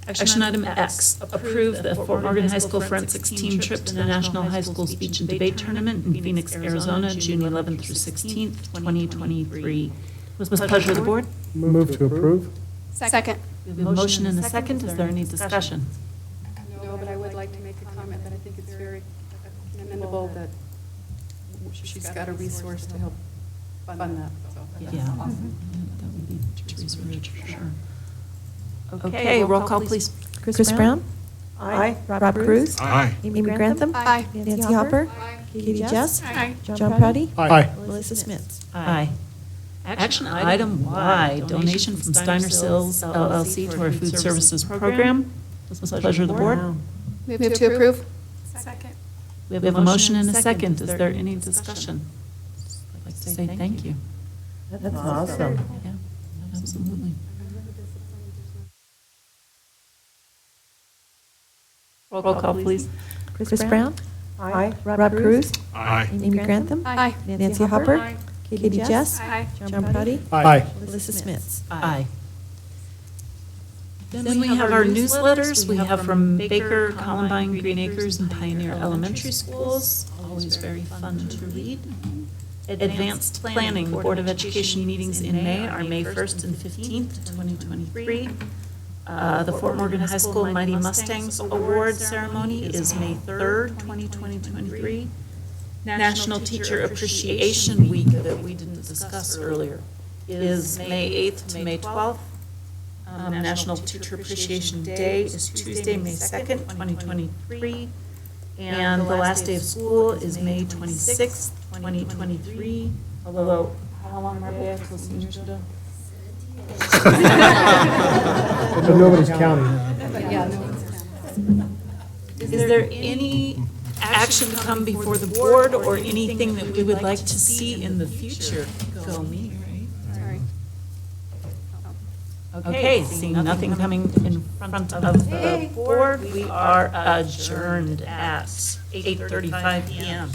S1: Action item X, approve the Fort Morgan High School Forensics Team trip to the National High School Speech and Debate Tournament in Phoenix, Arizona, June 11th through 16th, 2023. Was the pleasure of the board?
S11: Move to approve?
S3: Second.
S1: We have a motion and a second. Is there any discussion?
S8: No, but I would like to make a comment that I think it's very commendable that she's got a resource to help fund that, so.
S1: Yeah, that would be Teresa Ridge for sure. Okay, roll call, please.
S5: Chris Brown?
S7: Aye.
S5: Rob Cruz?
S11: Aye.
S5: Amy Grantham?
S3: Aye.
S5: Nancy Hopper? Katie Jess?
S2: Aye.
S5: John Prady?
S11: Aye.
S5: Melissa Smits?
S1: Aye. Action item Y, donation from Steiner Sills LLC to our food services program. What's the pleasure of the board?
S3: Move to approve.
S2: Second.
S1: We have a motion and a second. Is there any discussion? I'd like to say thank you.
S7: That's awesome.
S1: Yeah, absolutely. Roll call, please.
S5: Chris Brown?
S7: Aye.
S5: Rob Cruz?
S11: Aye.
S5: Amy Grantham?
S3: Aye.
S5: Nancy Hopper?
S2: Aye.
S5: Katie Jess?
S2: Aye.
S5: John Prady?
S11: Aye.
S5: Melissa Smits?
S1: Aye. Then we have our newsletters. We have from Baker, Columbine, Green Acres, and Pioneer Elementary Schools. Always very fun to read. Advanced Planning, Board of Education meetings in May are May 1st and 15th, 2023. The Fort Morgan High School Mighty Mustangs Award Ceremony is May 3rd, 2023. National Teacher Appreciation Week that we didn't discuss earlier is May 8th to May 12th. National Teacher Appreciation Day is Tuesday, May 2nd, 2023. And the last day of school is May 26th, 2023. Although, how long are they until seniors should have?
S11: But nobody's counting.
S1: Is there any action to come before the board or anything that we would like to see in the future? Go me, right? Okay, seeing nothing coming in front of the board, we are adjourned at 8:35 PM.